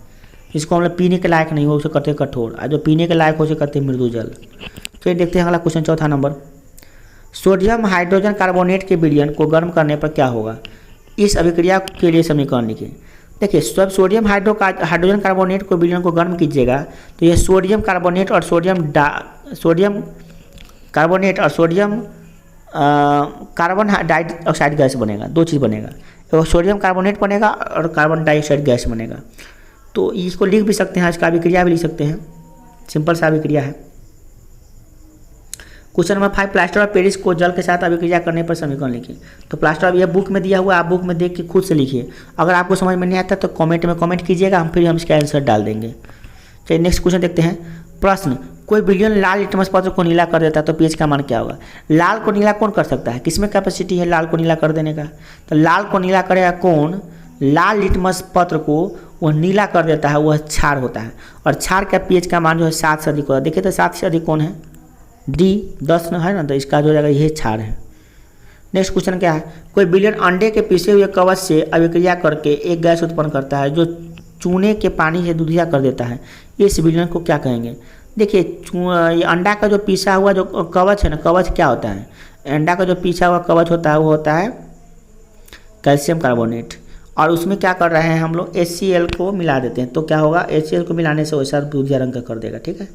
इसको हम लोग पीने के लायक नहीं हो उसे कहते हैं कठोर, और जो पीने के लायक हो उसे कहते हैं मृदु जल। तो ये देखते हैं अगला क्वेश्चन, चौथा नंबर। सोडियम हाइड्रोजन कार्बोनेट के विलयन को गर्म करने पर क्या होगा? इस अभिक्रिया के लिए समीकरण लिखिए। देखिए, जब सोडियम हाइड्रोजन कार्बोनेट को विलयन को गर्म कीजिएगा तो यह सोडियम कार्बोनेट और सोडियम कार्बन डाइऑक्साइड गैस बनेगा। दो चीज़ बनेगा, तो सोडियम कार्बोनेट बनेगा और कार्बन डाइऑक्साइड गैस बनेगा। तो इसको लिख भी सकते हैं, इसका अभिक्रिया भी लिख सकते हैं, सिंपल सा अभिक्रिया है। Question number 5। Plaster of Paris को जल के साथ अभिक्रिया करने पर समीकरण लिखिए। तो प्लास्टर ऑफ, यह बुक में दिया हुआ, आप बुक में देख के खुद से लिखिए। अगर आपको समझ में नहीं आता तो कमेंट में कमेंट कीजिएगा, हम फिर इसका आंसर डाल देंगे। चलिए नेक्स्ट क्वेश्चन देखते हैं। प्रश्न, कोई विलयन लाल लिटमस पत्र को नीला कर देता है तो पीएच का मान क्या होगा? लाल को नीला कौन कर सकता है? किसमें कैपेसिटी है लाल को नीला कर देने का? तो लाल को नीला करेगा कौन? लाल लिटमस पत्र को वह नीला कर देता है, वह क्षार होता है, और क्षार का पीएच का मान जो है 7 से अधिक होता है। देखिए तो 7 से अधिक कौन है? D 10 है ना, तो इसका जो जाएगा यह क्षार है। नेक्स्ट क्वेश्चन क्या है? कोई विलयन अंडे के पिसे हुए कवच से अभिक्रिया करके एक गैस उत्पन्न करता है जो चूने के पानी से दूधिया कर देता है। इस विलयन को क्या कहेंगे? देखिए, ये अंडा का जो पिसा हुआ जो कवच है ना, कवच क्या होता है? अंडा का जो पिसा हुआ कवच होता है वो होता है कैल्शियम कार्बोनेट, और उसमें क्या कर रहे हैं हम लोग? HCl को मिला देते हैं। तो क्या होगा? HCl को मिलाने से वैसा दूधिया रंग का कर देगा। ठीक है,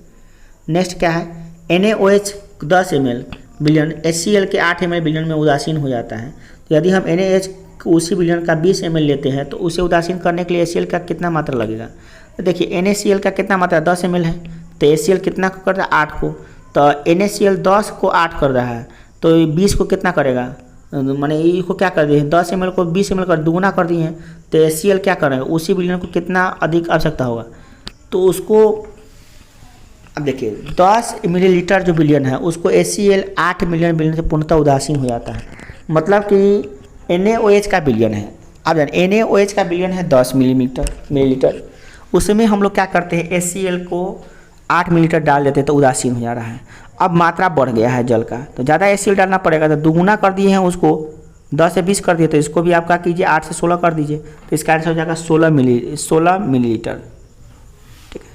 नेक्स्ट क्या है? NaOH 10 ml विलयन HCl के 8 ml विलयन में उदासीन हो जाता है। तो यदि हम NaOH उसी विलयन का 20 ml लेते हैं तो उसे उदासीन करने के लिए HCl का कितना मात्रा लगेगा? तो देखिए, NaCl का कितना मात्रा? 10 ml है, तो HCl कितना को कर रहा है? 8 को। तो NaCl 10 को 8 कर रहा है, तो 20 को कितना करेगा? मैंने इसको क्या कर दिए? 10 ml को 20 ml कर दुगुना कर दिए हैं, तो HCl क्या करेगा? उसी विलयन को कितना अधिक आवश्यकता होगा? तो उसको अब देखिए, 10 मिलीलीटर जो विलयन है उसको HCl 8 मिलियन विलयन से पूर्णतः उदासीन हो जाता है। मतलब कि NaOH का विलयन है, आप जान NaOH का विलयन है 10 मिलीलीटर, उसमें हम लोग क्या करते हैं? HCl को 8 मिलीलीटर डाल देते हैं तो उदासीन हो जा रहा है। अब मात्रा बढ़ गया है जल का, तो ज़्यादा HCl डालना पड़ेगा, तो दुगुना कर दिए हैं उसको, 10 से 20 कर दिए, तो इसको भी आप क्या कीजिए? 8 से 16 कर दीजिए, तो इसका आंसर हो जाएगा 16 मिलीलीटर। ठीक है,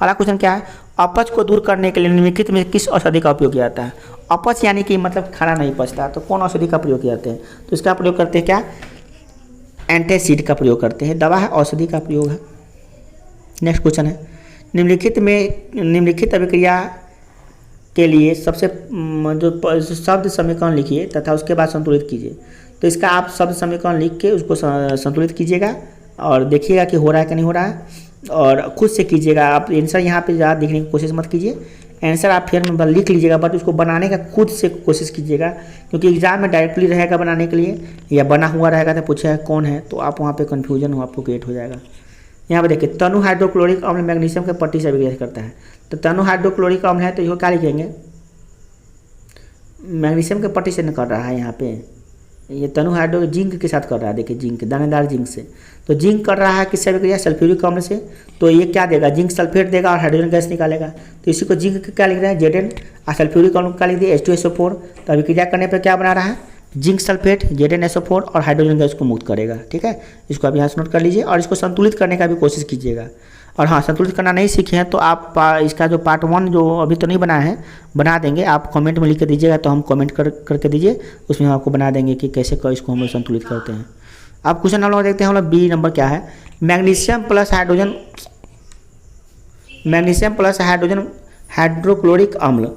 अगला क्वेश्चन क्या है? अपच को दूर करने के लिए निम्नलिखित में किस औषधि का उपयोग किया जाता है? अपच यानी कि मतलब खाना नहीं पचता, तो कौन औषधि का प्रयोग किया जाता है? तो इसका प्रयोग करते हैं क्या? एंटासिड का प्रयोग करते हैं, दवा है, औषधि का प्रयोग है। नेक्स्ट क्वेश्चन है, निम्नलिखित अभिक्रिया के लिए सबसे जो शब्द समीकरण लिखिए तथा उसके बाद संतुलित कीजिए। तो इसका आप शब्द समीकरण लिख के उसको संतुलित कीजिएगा और देखिएगा कि हो रहा है कि नहीं हो रहा है, और खुद से कीजिएगा। आप आंसर यहाँ पे ज़्यादा देखने की कोशिश मत कीजिए, आंसर आप फिर में लिख लीजिएगा, बट उसको बनाने का खुद से कोशिश कीजिएगा, क्योंकि एग्जाम में डायरेक्टली रहेगा बनाने के लिए या बना हुआ रहेगा तो पूछेगा कौन है, तो आप वहाँ पे कन्फ्यूजन हो आपको क्रिएट हो जाएगा। यहाँ पे देखिए, तनु हाइड्रोक्लोरिक अम्ल मैग्नीशियम के पट्टी से अभिक्रिया करता है। तो तनु हाइड्रोक्लोरिक अम्ल है तो इसको क्या लिखेंगे? मैग्नीशियम के पट्टी से निकल रहा है यहाँ पे, ये तनु हाइड्रो जिंक के साथ कर रहा है, देखिए जिंक, दानेदार जिंक से। तो जिंक कर रहा है किससे अभिक्रिया, सल्फ्यूरिक अम्ल से। तो ये क्या देगा, जिंक सल्फेट देगा और हाइड्रोजन गैस निकालेगा। तो इसी को जिंक क्या लिख रहा है, Zn, और सल्फ्यूरिक अम्ल क्या लिख दिया, H2SO4। तो अभिक्रिया करने पर क्या बना रहा है, जिंक सल्फेट, ZnSO4 और हाइड्रोजन गैस को मुक्त करेगा। ठीक है, इसको आप यहाँ से नोट कर लीजिए और इसको संतुलित करने का भी कोशिश कीजिएगा। और हाँ, संतुलित करना नहीं सीखे हैं तो आप इसका जो पार्ट 1 जो अभी तो नहीं बना है, बना देंगे। आप कमेंट में लिख के दीजिएगा, तो हम कमेंट करके दीजिए, उसमें हम आपको बना देंगे कि कैसे इसको हम लोग संतुलित करते हैं। अब क्वेश्चन नंबर देखते हैं हम लोग, बी नंबर क्या है, मैग्नीशियम प्लस हाइड्रोजन हाइड्रोक्लोरिक अम्ल,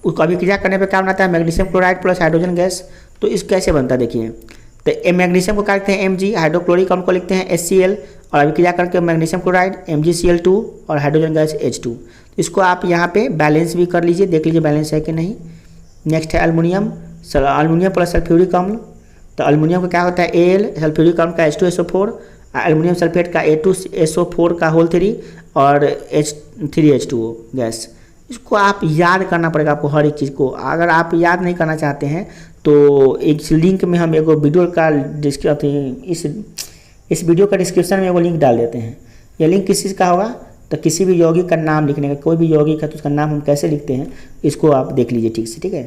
उसको अभिक्रिया करने पर क्या बनाता है, magnesium chloride plus hydrogen gas. तो इस कैसे बनता है देखिए, तो मैग्नीशियम को क्या लिखते हैं Mg, हाइड्रोक्लोरिक अम्ल को लिखते हैं HCl, और अभिक्रिया करके मैग्नीशियम क्लोराइड MgCl2 और हाइड्रोजन गैस H2। इसको आप यहाँ पे बैलेंस भी कर लीजिए, देख लीजिए बैलेंस है कि नहीं। नेक्स्ट है अल्मोनियम प्लस सल्फ्यूरिक अम्ल। तो अल्मोनियम का क्या होता है Al, सल्फ्यूरिक अम्ल का H2SO4, अल्मोनियम सल्फेट का A2SO4 का होल 3 और H3H2O गैस। इसको आप याद करना पड़ेगा आपको हर एक चीज़ को। अगर आप याद नहीं करना चाहते हैं तो एक लिंक में हम एक वीडियो का इस वीडियो का डिस्क्रिप्शन में वो लिंक डाल देते हैं। ये लिंक किस चीज़ का होगा, तो किसी भी यौगिक का नाम लिखने का, कोई भी यौगिक है तो उसका नाम हम कैसे लिखते हैं, इसको आप देख लीजिए ठीक से। ठीक है,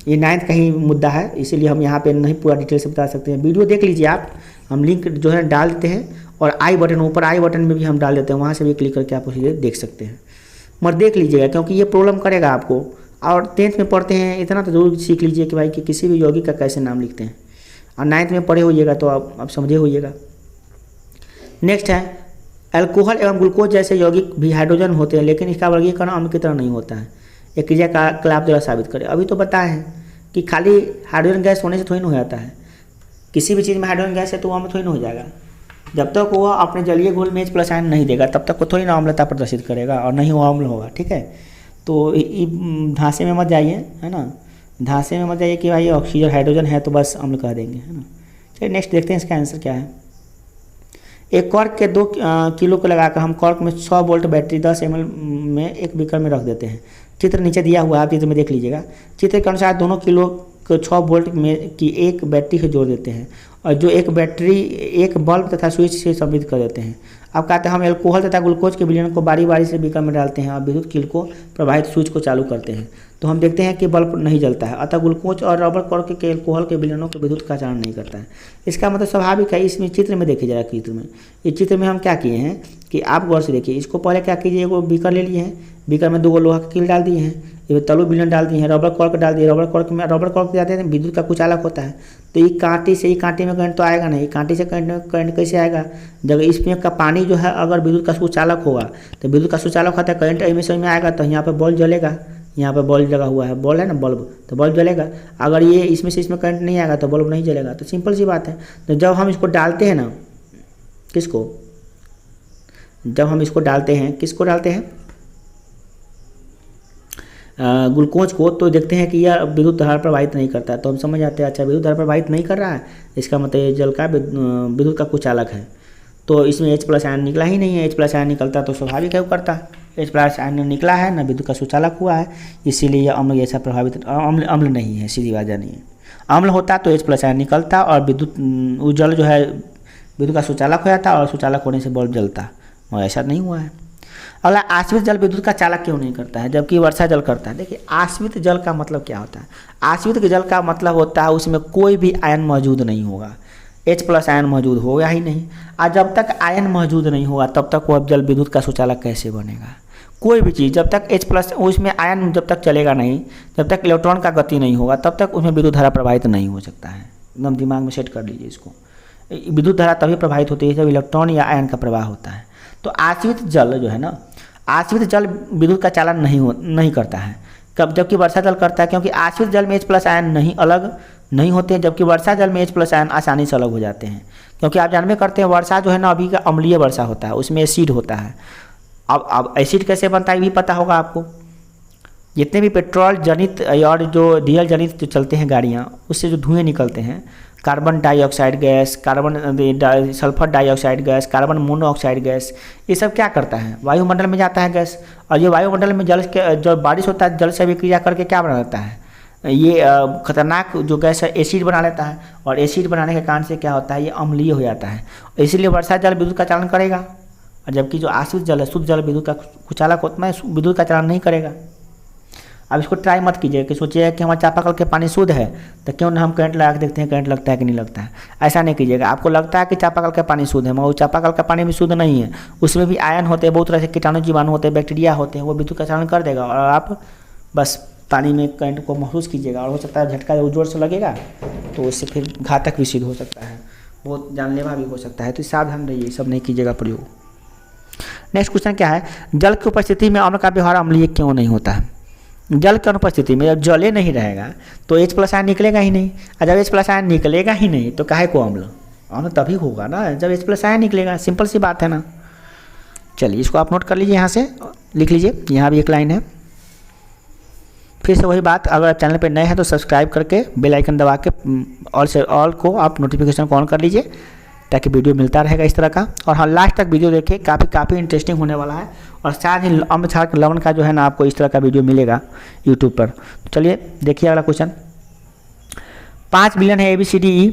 ये 9th का ही मुद्दा है, इसीलिए हम यहाँ पे नहीं पूरा डिटेल से बता सकते हैं। वीडियो देख लीजिए आप, हम लिंक जो है डाल देते हैं, और आई बटन ऊपर आई बटन में भी हम डाल देते हैं, वहाँ से भी क्लिक करके आप उसे देख सकते हैं। मगर देख लीजिएगा, क्योंकि ये प्रॉब्लम करेगा आपको। और 10th में पढ़ते हैं, इतना तो जरूर सीख लीजिए कि भाई कि किसी भी यौगिक का कैसे नाम लिखते हैं, और 9th में पढ़े होइएगा तो आप समझे होइएगा। नेक्स्ट है अल्कोहल एवं ग्लूकोज जैसे यौगिक भी हाइड्रोजन होते हैं, लेकिन इसका वर्गीकरण अम्ल की तरह नहीं होता है। एक क्रिया का कलाप द्वारा साबित करें। अभी तो बताए हैं कि खाली हाइड्रोजन गैस होने से थोड़ी ना हो जाता है, किसी भी चीज़ में हाइड्रोजन गैस है तो वो अम्ल थोड़ी ना हो जाएगा। जब तक वो अपने जलीय घोल में H+ आयन नहीं देगा तब तक वो थोड़ी ना अम्लता प्रदर्शित करेगा, और नहीं वो अम्ल होगा। ठीक है, तो धांसे में मत जाइए, है ना, धांसे में मत जाइए कि भाई ऑक्सीजन हाइड्रोजन है तो बस अम्ल कह देंगे, है ना। चलिए नेक्स्ट देखते हैं इसका आंसर क्या है। एक कॉर्क के 2 किलो को लगाकर हम कॉर्क में 100 वोल्ट बैटरी 10 ml में एक बीकर में रख देते हैं। चित्र नीचे दिया हुआ है, आप चित्र में देख लीजिएगा। चित्र के अनुसार दोनों किलो को 6 वोल्ट में की एक बैटरी से जोड़ देते हैं, और जो एक बैटरी एक बल्ब तथा स्विच से सम्मिलित कर देते हैं। अब कहते हैं हम एल्कोहल तथा ग्लूकोज के विलयन को बारी बारी से बीकर में डालते हैं और विद्युत कील को प्रवाहित स्विच को चालू करते हैं, तो हम देखते हैं कि बल्ब नहीं जलता है। अतः ग्लूकोज और रबर कॉर्क के एल्कोहल के विलयनों को विद्युत का चालन नहीं करता है। इसका मतलब स्वाभाविक है। इसमें चित्र में देखिए जरा, चित्र में, इस चित्र में हम क्या किए हैं कि आप गौर से देखिए। इसको पहले क्या कीजिए, वो बीकर ले लिए हैं, बीकर में 2 लोहा का कील डाल दिए हैं, ये तलु विलयन डाल दिए हैं, रबर कॉर्क डाल दिए। रबर कॉर्क जाते हैं विद्युत का कुचालक होता है, तो ये कांटे से, ये कांटे में करंट तो आएगा नहीं। कांटे से करंट कैसे आएगा, जब इसमें का पानी जो है अगर विद्युत का सुचालक होगा तो विद्युत का सुचालक होता है, करंट इनमें से में आएगा, तो यहाँ पर बल्ब जलेगा। यहाँ पर बल्ब लगा हुआ है, बल्ब है ना, बल्ब, तो बल्ब जलेगा। अगर ये इसमें से इसमें करंट नहीं आएगा तो बल्ब नहीं जलेगा। तो सिंपल सी बात है। तो जब हम इसको डालते हैं ना, किसको, जब हम इसको डालते हैं, किसको डालते हैं, ग्लूकोज को, तो देखते हैं कि यह विद्युत धारा प्रवाहित नहीं करता है। तो हम समझ आते हैं अच्छा विद्युत धारा प्रवाहित नहीं कर रहा है, इसका मतलब ये जल का विद्युत का कुचालक है। तो इसमें H+ आयन निकला ही नहीं है। H+ आयन निकलता तो स्वाभाविक है वो करता है। H+ आयन निकला है ना, विद्युत का सुचालक हुआ है, इसीलिए यह अम्ल जैसा प्रभावित अम्ल नहीं है, सीधी बात नहीं है। अम्ल होता तो H+ आयन निकलता और विद्युत जल जो है विद्युत का सुचालक हो जाता, और सुचालक होने से बल्ब जलता, और ऐसा नहीं हुआ है। अगला, आश्रित जल विद्युत का चालक क्यों नहीं करता है जबकि वर्षा जल करता है। देखिए आश्रित जल का मतलब क्या होता है, आश्रित जल का मतलब होता है उसमें कोई भी आयन मौजूद नहीं होगा, H+ आयन मौजूद होगा ही नहीं। और जब तक आयन मौजूद नहीं होगा तब तक वह जल विद्युत का सुचालक कैसे बनेगा। कोई भी चीज़ जब तक H+ उसमें आयन जब तक चलेगा नहीं, जब तक इलेक्ट्रॉन का गति नहीं होगा तब तक उसमें विद्युत धारा प्रवाहित नहीं हो सकता है। एकदम दिमाग में सेट कर लीजिए इसको। विद्युत धारा तभी प्रवाहित होती है जब इलेक्ट्रॉन या आयन का प्रवाह होता है। तो आश्रित जल जो है ना, आश्रित जल विद्युत का चालन नहीं करता है, कब, जबकि वर्षा जल करता है, क्योंकि आश्रित जल में H+ आयन अलग नहीं होते हैं, जबकि वर्षा जल में H+ आयन आसानी से अलग हो जाते हैं। क्योंकि आप जानबे करते हैं वर्षा जो है ना अभी का अम्लीय वर्षा होता है, उसमें एसिड होता है। अब एसिड कैसे बनता है ये भी पता होगा आपको। जितने भी पेट्रोल जनित और जो डीजल जनित जो चलते हैं गाड़ियाँ, उससे जो धुएँ निकलते हैं, carbon dioxide gas, sulphur dioxide gas, carbon monoxide gas, ये सब क्या करता है, वायुमंडल में जाता है गैस। और ये वायुमंडल में जल के जो बारिश होता है जल से अभिक्रिया करके क्या बनाता है, ये खतरनाक जो गैस है एसिड बना लेता है, और एसिड बनाने के कारण से क्या होता है, ये अम्लीय हो जाता है। इसीलिए वर्षा जल विद्युत का चालन करेगा, और जबकि जो आश्रित जल है, शुद्ध जल विद्युत का कुचालक होता है, विद्युत का चालन नहीं करेगा। अब इसको ट्राई मत कीजिए कि सोचिए कि हमारे चापाकल के पानी शुद्ध है तो क्यों ना हम करंट लगा के देखते हैं करंट लगता है कि नहीं लगता है। ऐसा नहीं कीजिएगा। आपको लगता है कि चापाकल का पानी शुद्ध है, मगर वो चापाकल का पानी भी शुद्ध नहीं है, उसमें भी आयन होते हैं, बहुत तरह से कीटाणु जीवाणु होते हैं, बैक्टीरिया होते हैं, वो विद्युत का चालन कर देगा, और आप बस पानी में करंट को महसूस कीजिएगा, और हो सकता है झटका जोर से लगेगा तो उससे फिर घातक भी सिद्ध हो सकता है, बहुत जानलेवा भी हो सकता है। तो सावधान रहिए, सब नहीं कीजिएगा प्रयोग। नेक्स्ट क्वेश्चन क्या है, जल की उपस्थिति में अम्ल का व्यवहार अम्लीय क्यों नहीं होता है? जल की अनुपस्थिति में जब जल नहीं रहेगा तो H+ आयन निकलेगा ही नहीं, और जब H+ आयन निकलेगा ही नहीं तो काहे को अम्ल? अम्ल तभी होगा ना जब H+ आयन निकलेगा, सिंपल सी बात है ना। चलिए इसको आप नोट कर लीजिए, यहाँ से लिख लीजिए, यहाँ भी एक लाइन है। फिर से वही बात, अगर आप चैनल पर नए हैं तो सब्सक्राइब करके बेल आइकन दबा के ऑल से ऑल को आप नोटिफिकेशन को ऑन कर लीजिए, ताकि वीडियो मिलता रहेगा इस तरह का। और हाँ, लास्ट तक वीडियो देखिए, काफ़ी इंटरेस्टिंग होने वाला है, और साथ ही अम्ल क्षार के लवण का जो है ना आपको इस तरह का वीडियो मिलेगा यूट्यूब पर। तो चलिए देखिए अगला क्वेश्चन। 5 बिलियन है ABCDE,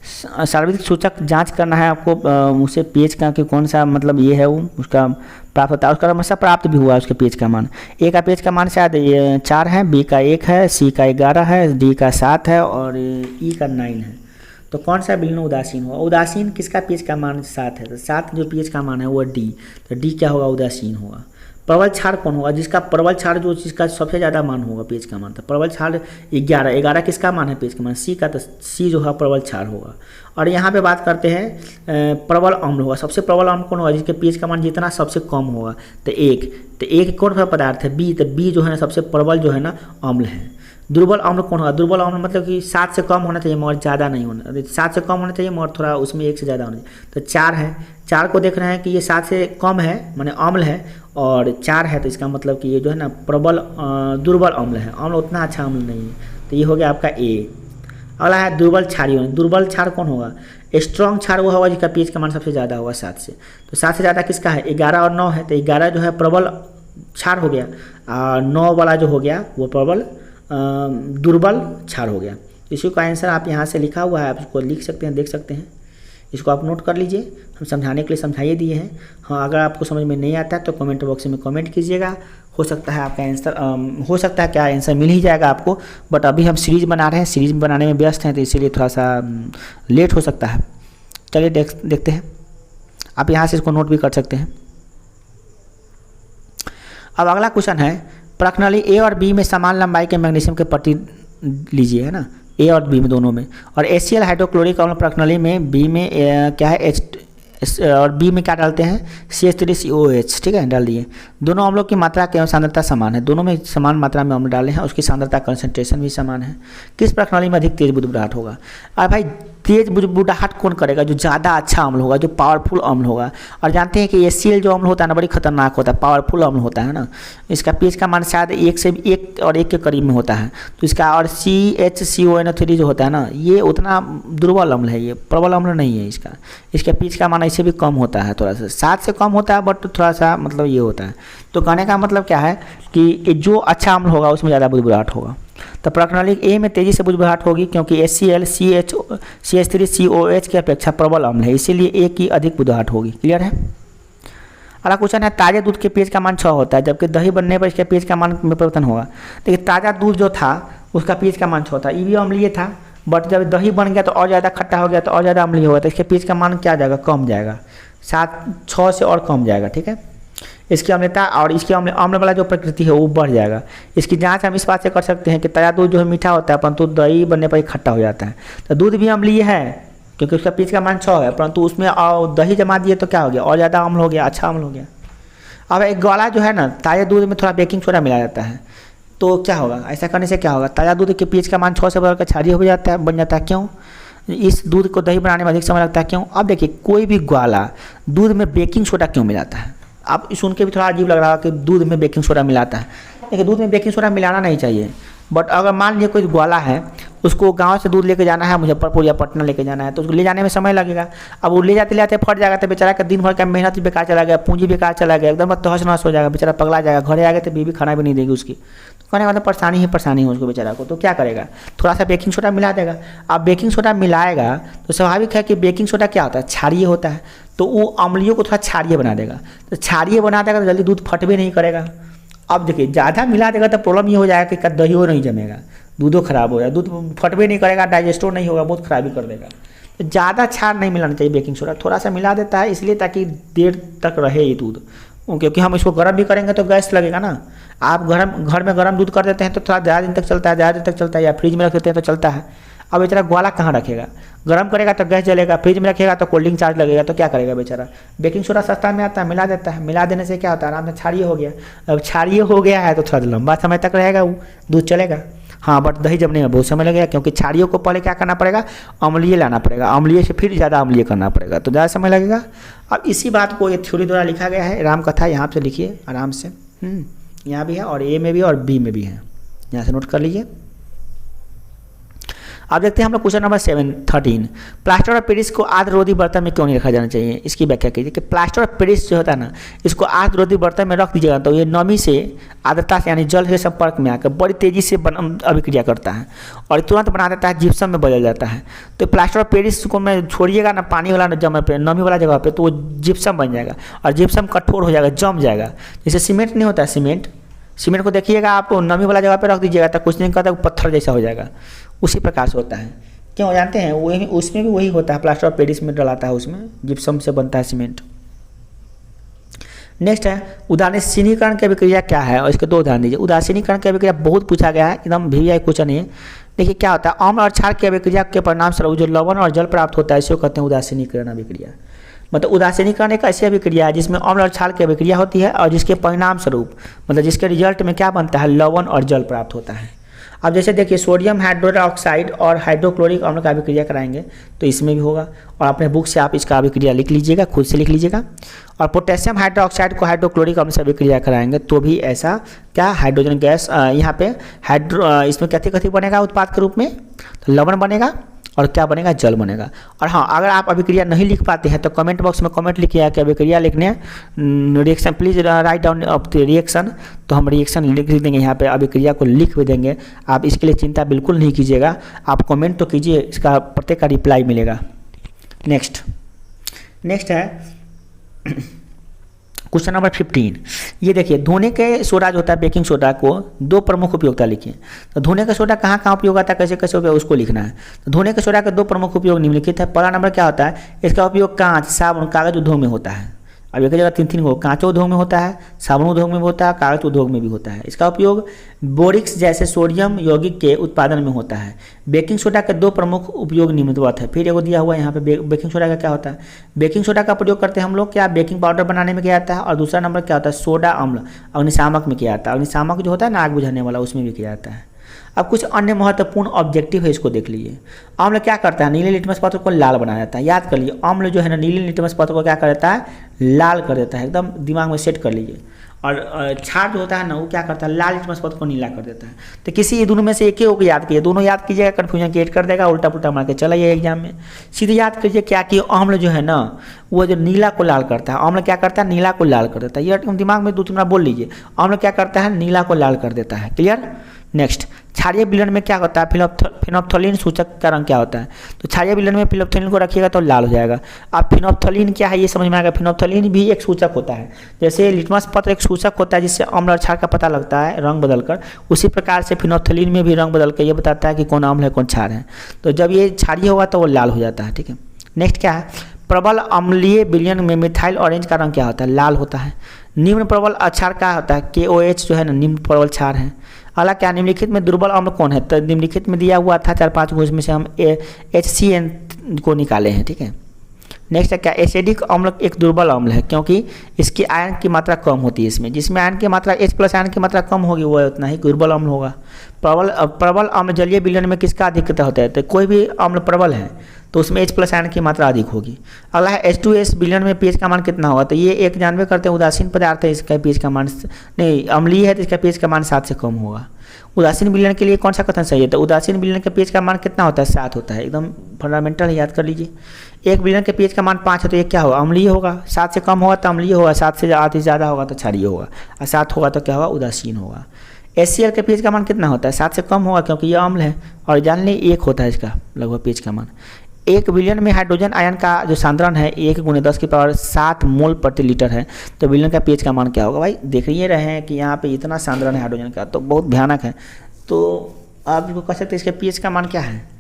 सार्वत्रिक सूचक जांच करना है आपको, उसे पीएच का कि कौन सा मतलब ये है वो उसका प्राप्त होता है, उसका हमेशा प्राप्त भी हुआ उसके पीएच का मान। ए का पीएच का मान शायद 4 है, बी का 1 है, सी का 11 है, डी का 7 है, और ई का 9 है। तो कौन सा विलयन उदासीन होगा? उदासीन किसका पीएच का मान 7 है? तो 7 जो पीएच का मान है वो डी, तो डी क्या होगा? उदासीन होगा। प्रबल क्षार कौन होगा? जिसका प्रबल क्षार जो जिसका सबसे ज़्यादा मान होगा पीएच का मान, तो प्रबल क्षार 11 किसका मान है पीएच का मान? सी का, तो सी जो है प्रबल क्षार होगा। और यहाँ पे बात करते हैं प्रबल अम्ल होगा, सबसे प्रबल अम्ल कौन होगा? जिसके पीएच का मान जितना सबसे कम होगा, तो एक कौन सा पदार्थ है? बी, तो बी जो है ना सबसे प्रबल जो है ना अम्ल है। दुर्बल अम्ल कौन होगा? दुर्बल अम्ल मतलब कि 7 से कम होना चाहिए मगर ज़्यादा नहीं होना, 7 से कम होना चाहिए मगर थोड़ा उसमें 1 से ज़्यादा होना चाहिए। तो 4 है, 4 को देख रहे हैं कि ये 7 से कम है माने अम्ल है, और 4 है तो इसका मतलब कि ये जो है ना प्रबल दुर्बल अम्ल है, अम्ल उतना अच्छा अम्ल नहीं है। तो ये हो गया आपका ए। अगला है दुर्बल क्षार। दुर्बल क्षार कौन होगा? स्ट्रॉन्ग क्षार वो होगा जिसका पीएच का मान सबसे ज़्यादा होगा 7 से। तो 7 से ज़्यादा किसका है? 11 और 9 है, तो 11 जो है प्रबल क्षार हो गया, और 9 वाला जो हो गया वो प्रबल दुर्बल क्षार हो गया। इसी का आंसर आप यहाँ से लिखा हुआ है, आप इसको लिख सकते हैं, देख सकते हैं, इसको आप नोट कर लीजिए। हम समझाने के लिए समझाइए दिए हैं। हाँ, अगर आपको समझ में नहीं आता है तो कमेंट बॉक्स में कमेंट कीजिएगा, हो सकता है आपका आंसर हो सकता है क्या आंसर मिल ही जाएगा आपको, बट अभी हम सीरीज़ बना रहे हैं, सीरीज़ बनाने में व्यस्त हैं, तो इसीलिए थोड़ा सा लेट हो सकता है। चलिए देखते हैं, आप यहाँ से इसको नोट भी कर सकते हैं। अब अगला क्वेश्चन है, प्रश्नावली ए और बी में समान लंबाई के मैग्नीशियम के पट्टी लीजिए, है ना, ए और बी में दोनों में, और HCl हाइड्रोक्लोरिक अम्ल प्रश्नावली में बी में क्या है और बी में क्या डालते हैं? CH3COH, ठीक है, डाल दिए। दोनों अम्लों की मात्रा एवं सांद्रता समान है, दोनों में समान मात्रा में अम्ल डाले हैं, उसकी सांद्रता कंसंट्रेशन भी समान है। किस प्रश्नावली में अधिक तेज बुदबुदाहट होगा? अब भाई तेज बुदबुदाहट कौन करेगा? जो ज़्यादा अच्छा अम्ल होगा, जो पावरफुल अम्ल होगा। और जानते हैं कि HCl जो अम्ल होता है ना बड़ी खतरनाक होता है, पावरफुल अम्ल होता है ना, इसका पीएच का मान शायद 1 के करीब में होता है। तो इसका और CHCONO3 जो होता है ना, ये उतना दुर्बल अम्ल है, ये प्रबल अम्ल नहीं है इसका। इसका पीएच का मान ऐसे भी कम होता है, थोड़ा सा 7 से कम होता है, बट थोड़ा सा मतलब ये होता है। तो कहने का मतलब क्या है कि जो अच्छा अम्ल होगा उसमें ज़्यादा बुदबुदाहट होगा। तो प्रश्नावली ए में तेजी से बुदबुदाहट होगी क्योंकि HCl CH3COH की अपेक्षा प्रबल अम्ल है, इसीलिए ए की अधिक बुदबुदाहट होगी। क्लियर है? अगला क्वेश्चन है, ताज़े दूध के पीएच का मान 6 होता है, जबकि दही बनने पर इसके पीएच का मान में परिवर्तन होगा। देखिए ताज़ा दूध जो था उसका पीएच का मान 6 था, ये भी अम्लीय था, बट जब दही बन गया तो और ज़्यादा खट्टा हो गया, तो और ज़्यादा अम्लीय होगा, तो इसके पीएच का मान क्या जाएगा? कम जाएगा, 6 से और कम जाएगा। ठीक है, इसकी अम्लता और इसकी अम्ल वाला जो प्रकृति है वो बढ़ जाएगा। इसकी जांच हम इस बात से कर सकते हैं कि ताज़ा दूध जो है मीठा होता है, परंतु दही बनने पर खट्टा हो जाता है। तो दूध भी अम्लीय है क्योंकि उसका पीएच का मान 6 है, परंतु उसमें दही जमा दिए तो क्या हो गया? और ज़्यादा अम्ल हो गया, अच्छा अम्ल हो गया। अब एक ग्वाला जो है ना, ताज़ा दूध में थोड़ा बेकिंग सोडा मिला जाता है, तो क्या होगा? ऐसा करने से क्या होगा? ताज़ा दूध के पीएच का मान 6 से बढ़कर क्षारीय हो जाता है, बन जाता है। क्यों? इस दूध को दही बनाने में अधिक समय लगता है। क्यों? अब देखिए, कोई भी ग्वाला दूध में बेकिंग सोडा क्यों मिलाता है? आप सुन के भी थोड़ा अजीब लग रहा है कि दूध में बेकिंग सोडा मिलाता है। देखिए, दूध में बेकिंग सोडा मिलाना नहीं चाहिए, बट अगर मान लीजिए कोई ग्वाला है उसको गाँव से दूध लेके जाना है मुजफ्फरपुर या पटना लेके जाना है, तो उसको ले जाने में समय लगेगा। अब वो ले जाते फट जाएगा तो बेचारा का दिन भर का मेहनत बेकार चला गया, पूंजी बेकार चला गया, एकदम तहस नहस हो जाएगा, बेचारा पगला जाएगा। घरे आ गए तो बीवी खाना भी नहीं देगी उसकी, तो कहने मतलब परेशानी है उसको बेचारा को। तो क्या करेगा, थोड़ा सा बेकिंग सोडा मिला देगा। अब बेकिंग सोडा मिलाएगा तो स्वाभाविक है कि बेकिंग सोडा क्या होता है, क्षारीय होता है, तो वो अम्लीय को थोड़ा क्षारीय बना देगा। तो क्षारीय बना देगा तो जल्दी दूध फट भी नहीं करेगा। अब देखिए ज़्यादा मिला देगा तो प्रॉब्लम ये हो जाएगा कि दही नहीं जमेगा, दूधो खराब हो जाएगा, दूध फट भी नहीं करेगा, डाइजेस्टो नहीं होगा, बहुत खराबी कर देगा। तो ज़्यादा क्षार नहीं मिलाना चाहिए बेकिंग सोडा, थोड़ा सा मिला देता है इसलिए ताकि देर तक रहे ये दूध, क्योंकि हम इसको गर्म भी करेंगे तो गैस लगेगा ना। आप घर में गर्म दूध कर देते हैं तो थोड़ा ज़्यादा दिन तक चलता है, ज़्यादा दिन तक चलता है, या फ्रिज में रख देते हैं तो चलता है। अब बेचारा ग्वाला कहाँ रखेगा, गर्म करेगा तो गैस जलेगा, फ्रिज में रखेगा तो कोल्ड ड्रिंक चार्ज लगेगा, तो क्या करेगा बेचारा। बेकिंग सोडा सस्ता में आता है, मिला देता है, मिला देने से क्या होता है, आराम से क्षारीय हो गया। अब क्षारीय हो गया है तो थोड़ा लंबा समय तक रहेगा वो दूध चलेगा। हाँ, बट दही जमने में बहुत समय लगेगा, क्योंकि क्षारीय को पहले क्या करना पड़ेगा, अम्लीय लाना पड़ेगा, अम्लीय से फिर ज़्यादा अम्लीय करना पड़ेगा, तो ज़्यादा समय लगेगा। अब इसी बात को ये थ्योरी द्वारा लिखा गया है, राम कथा यहाँ से लिखिए आराम से। यहाँ भी है और ए में भी और बी में भी है, यहाँ से नोट कर लीजिए। अब देखते हैं हम लोग question number 13। Plaster of Paris को आर्द्ररोधी बर्तन में क्यों नहीं रखा जाना चाहिए, इसकी व्याख्या कीजिए। कि प्लास्टर ऑफ पेरिस जो होता है ना, इसको आर्द्ररोधी बर्तन में रख दीजिएगा तो ये नमी से, आर्द्रता से, यानी जल के संपर्क में आकर बड़ी तेजी से अभिक्रिया करता है और तुरंत बना देता है, जिप्सम में बदल जाता है। तो प्लास्टर ऑफ पेरिस को मैं छोड़िएगा ना पानी वाला जगह पे, नमी वाला जगह पे, तो वो जिप्सम बन जाएगा और जिप्सम कठोर हो जाएगा, जम जाएगा। जैसे सीमेंट नहीं होता है, सीमेंट को देखिएगा आप नमी वाला जगह पे रख दीजिएगा तो कुछ दिन का पत्थर जैसा हो जाएगा, उसी प्रकार से होता है। क्यों जानते हैं, वही उसमें भी वही होता है, प्लास्टर ऑफ पेरिस में डलाता है, उसमें जिप्सम से बनता है सीमेंट। नेक्स्ट है उदासीनीकरण की अभिक्रिया क्या है, और इसके दो उदाहरण दीजिए। उदासीनीकरण की अभिक्रिया बहुत पूछा गया है, एकदम VVI क्वेश्चन है। देखिए क्या होता है, अम्ल और क्षार की अभिक्रिया के परिणाम स्वरूप जो लवण और जल प्राप्त होता है इसे कहते हैं उदासीनीकरण अभिक्रिया। मतलब उदासीनीकरण एक ऐसी अभिक्रिया है जिसमें अम्ल और क्षार की अभिक्रिया होती है और जिसके परिणाम स्वरूप, मतलब जिसके रिजल्ट में क्या बनता है, लवण और जल प्राप्त होता है। अब जैसे देखिए सोडियम हाइड्रोक्साइड और हाइड्रोक्लोरिक अम्ल का अभिक्रिया कराएंगे तो इसमें भी होगा, और अपने बुक से आप इसका अभिक्रिया लिख लीजिएगा, खुद से लिख लीजिएगा। और पोटेशियम हाइड्रोक्साइड को हाइड्रोक्लोरिक अम्ल से अभिक्रिया कराएंगे तो भी ऐसा क्या, हाइड्रोजन गैस यहाँ पे इसमें कथी बनेगा उत्पाद के रूप में, तो लवण बनेगा और क्या बनेगा, जल बनेगा। और हाँ, अगर आप अभिक्रिया नहीं लिख पाते हैं तो कमेंट बॉक्स में कमेंट लिखिए कि अभिक्रिया लिखने, reaction please write down of the reaction, तो हम रिएक्शन लिख देंगे यहाँ पे, अभिक्रिया को लिख भी देंगे। आप इसके लिए चिंता बिल्कुल नहीं कीजिएगा, आप कमेंट तो कीजिए, इसका प्रत्येक का रिप्लाई मिलेगा। नेक्स्ट है क्वेश्चन नंबर 15। ये देखिए धोने के सोडा जो होता है, बेकिंग सोडा को दो प्रमुख उपयोगिता लिखिए। तो धोने का सोडा कहाँ कहाँ उपयोग आता है, कैसे कैसे उपयोग, उसको लिखना है। तो धोने के सोडा के दो प्रमुख उपयोग निम्नलिखित है। पहला नंबर क्या होता है, इसका उपयोग कांच, साबुन, कागज उद्योग में होता है। अब एक जगह तीन को कांच उद्योग में होता है, साबुन उद्योग में भी होता है, कागज उद्योग में भी होता है। इसका उपयोग बोरिक्स जैसे सोडियम यौगिक के उत्पादन में होता है। बेकिंग सोडा के दो प्रमुख उपयोग निम्नवत है। फिर एगो दिया हुआ है यहाँ पे, बेकिंग सोडा का क्या होता है। बेकिंग सोडा का प्रयोग करते हैं हम लोग क्या, बेकिंग पाउडर बनाने में किया जाता है। और दूसरा नंबर क्या होता है, सोडा अम्ल अग्निशामक में किया जाता है। अग्निशामक जो होता है ना, आग बुझाने वाला, उसमें भी किया जाता है। अब कुछ अन्य महत्वपूर्ण ऑब्जेक्टिव है, इसको देख लीजिए। अम्ल क्या करता है, नीले लिटमस पत्र को लाल बना देता है। याद कर लीजिए, अम्ल जो है ना, नीले लिटमस पत्र को क्या कर देता है, लाल कर देता है। एकदम दिमाग में सेट कर लीजिए। और क्षार जो होता है ना, वो क्या करता है, लाल लिटमस पत्र को नीला कर देता है। तो किसी दोनों में से एक ही को याद कीजिए, दोनों याद कीजिएगा, कन्फ्यूजन क्रिएट कर देगा, उल्टा पुल्टा मार के चला जाइए एग्जाम में। सीधे याद कीजिए क्या कि अम्ल जो है ना, वो जो नीला को लाल करता है, अम्ल क्या करता है, नीला को लाल कर देता है। ये दिमाग में दो तीन बार बोल लीजिए, अम्ल क्या करता है, नीला को लाल कर देता है। क्लियर। नेक्स्ट, क्षारीय विलयन में क्या होता है, फिनोप्थलीन सूचक का रंग क्या होता है। तो क्षारीय विलयन में फिनोप्थलीन को रखिएगा तो लाल हो जाएगा। अब फिनोप्थलीन क्या है ये समझ में आएगा। फिनोप्थलीन भी एक सूचक होता है, जैसे लिटमस पत्र एक सूचक होता है जिससे अम्ल और क्षार का पता लगता है रंग बदलकर, उसी प्रकार से फिनोप्थलीन में भी रंग बदल कर ये बताता है कि कौन अम्ल है कौन क्षार है। तो जब ये क्षारीय होगा तो वो लाल हो जाता है। ठीक है। नेक्स्ट क्या है, प्रबल अम्लीय विलयन में मिथाइल ऑरेंज का रंग क्या होता है, लाल होता है। निम्न प्रबल क्षार क्या होता है, KOH जो है ना, निम्न प्रबल क्षार है। हालांकि क्या निम्नलिखित में दुर्बल अम्ल कौन है, तो निम्नलिखित में दिया हुआ था 4-5 को, इसमें से हम HCN को निकाले हैं। ठीक है। नेक्स्ट है क्या, एसिडिक अम्ल एक दुर्बल अम्ल है क्योंकि इसकी आयरन की मात्रा कम होती है। इसमें जिसमें आयरन की मात्रा H+ आयरन की मात्रा कम होगी वो उतना ही दुर्बल अम्ल होगा। प्रबल अम्ल जलीय विलयन में किसका अधिकता होता है, तो कोई भी अम्ल प्रबल है तो उसमें H+ आयरन की मात्रा अधिक होगी। अगला है H2S विलयन में pH का मान कितना होगा, तो ये एक जानवे करते हैं उदासीन पदार्थ है, इसका pH का मान नहीं, अम्लीय है तो इसका pH का मान 7 से कम होगा। उदासीन विलयन के लिए कौन सा कथन सही है? तो उदासीन विलयन के pH का मान कितना होता है? 7 होता है, एकदम फंडामेंटल याद कर लीजिए। एक विलयन के pH का मान 5 है तो ये क्या होगा? अम्लीय होगा। 7 से कम होगा तो अम्लीय होगा, 7 से ज़्यादा होगा तो क्षारीय होगा, और 7 होगा तो क्या होगा? उदासीन होगा। HCl के pH का मान कितना होता है? 7 से कम होगा क्योंकि ये अम्ल है, और जान ली 1 होता है इसका लगभग pH का मान। एक विलयन में हाइड्रोजन आयन का जो सांद्रण है 1 × 10⁷ मोल प्रति लीटर है, तो विलयन का pH का मान क्या होगा? भाई देख ही रहे हैं कि यहाँ पे इतना सांद्रण है हाइड्रोजन का, तो बहुत भयानक है। तो आप इसको कह सकते हैं इसके pH का मान क्या है?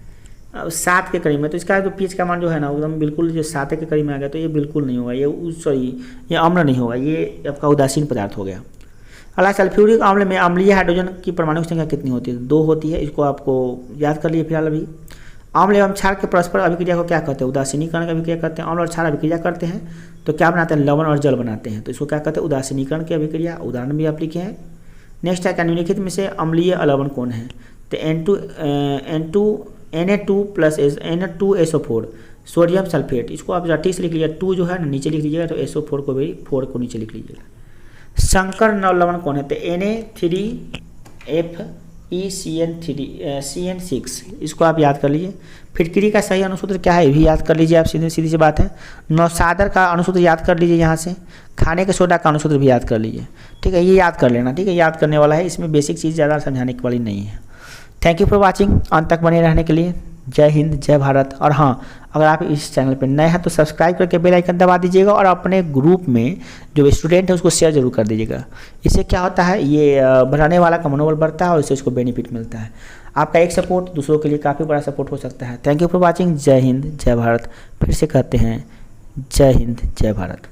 7 के करीब में। तो इसका जो pH का मान जो है ना एकदम बिल्कुल जो 7 के करीब में आ गया, तो ये बिल्कुल नहीं होगा, ये सॉरी ये अम्ल नहीं होगा, ये आपका उदासीन पदार्थ हो गया। अगला सल्फ्यूरिक अम्ल में अम्लीय हाइड्रोजन की परमाणु संख्या कितनी होती है? 2 होती है, इसको आपको याद कर लिए फिलहाल। अभी अम्ल एवं क्षार के परस्पर अभिक्रिया को क्या कहते हैं? उदासीनीकरण की अभिक्रिया करते हैं। अम्ल और क्षार अभिक्रिया करते हैं तो क्या बनाते हैं? लवण और जल बनाते हैं, तो इसको क्या कहते हैं? उदासीनीकरण की अभिक्रिया। उदाहरण भी आप लिखे हैं। नेक्स्ट है क्या निम्नलिखित में से अम्लीय अलवण कौन है? तो Na2SO4 सोडियम सल्फेट, इसको आप रट्टी से लिख लीजिएगा, 2 जो है ना नीचे लिख लीजिएगा, तो SO4 को भी 4 को नीचे लिख लीजिएगा। संकर नव लवण कौन है? तो Na3FeCN6, इसको आप याद कर लीजिए। फिटकरी का सही अनुसूत्र क्या है? ये भी याद कर लीजिए आप, सीधी सी बात है। नौसादर का अनुसूत्र याद कर लीजिए यहाँ से। खाने के सोडा का अनुसूत्र भी याद कर लीजिए, ठीक है, ये याद कर लेना, ठीक है, याद करने वाला है, इसमें बेसिक चीज़ ज़्यादा समझाने की वाली नहीं है। थैंक यू फॉर वॉचिंग, अंत तक बने रहने के लिए। जय हिंद, जय भारत। और हाँ, अगर आप इस चैनल पर नए हैं तो सब्सक्राइब करके बेल आइकन दबा दीजिएगा, और अपने ग्रुप में जो स्टूडेंट है उसको शेयर जरूर कर दीजिएगा। इससे क्या होता है, ये बढ़ाने वाला का मनोबल बढ़ता है और इससे उसको बेनिफिट मिलता है। आपका एक सपोर्ट दूसरों के लिए काफ़ी बड़ा सपोर्ट हो सकता है। Thank you for watching. जय हिंद, जय भारत। फिर से कहते हैं जय हिंद, जय भारत।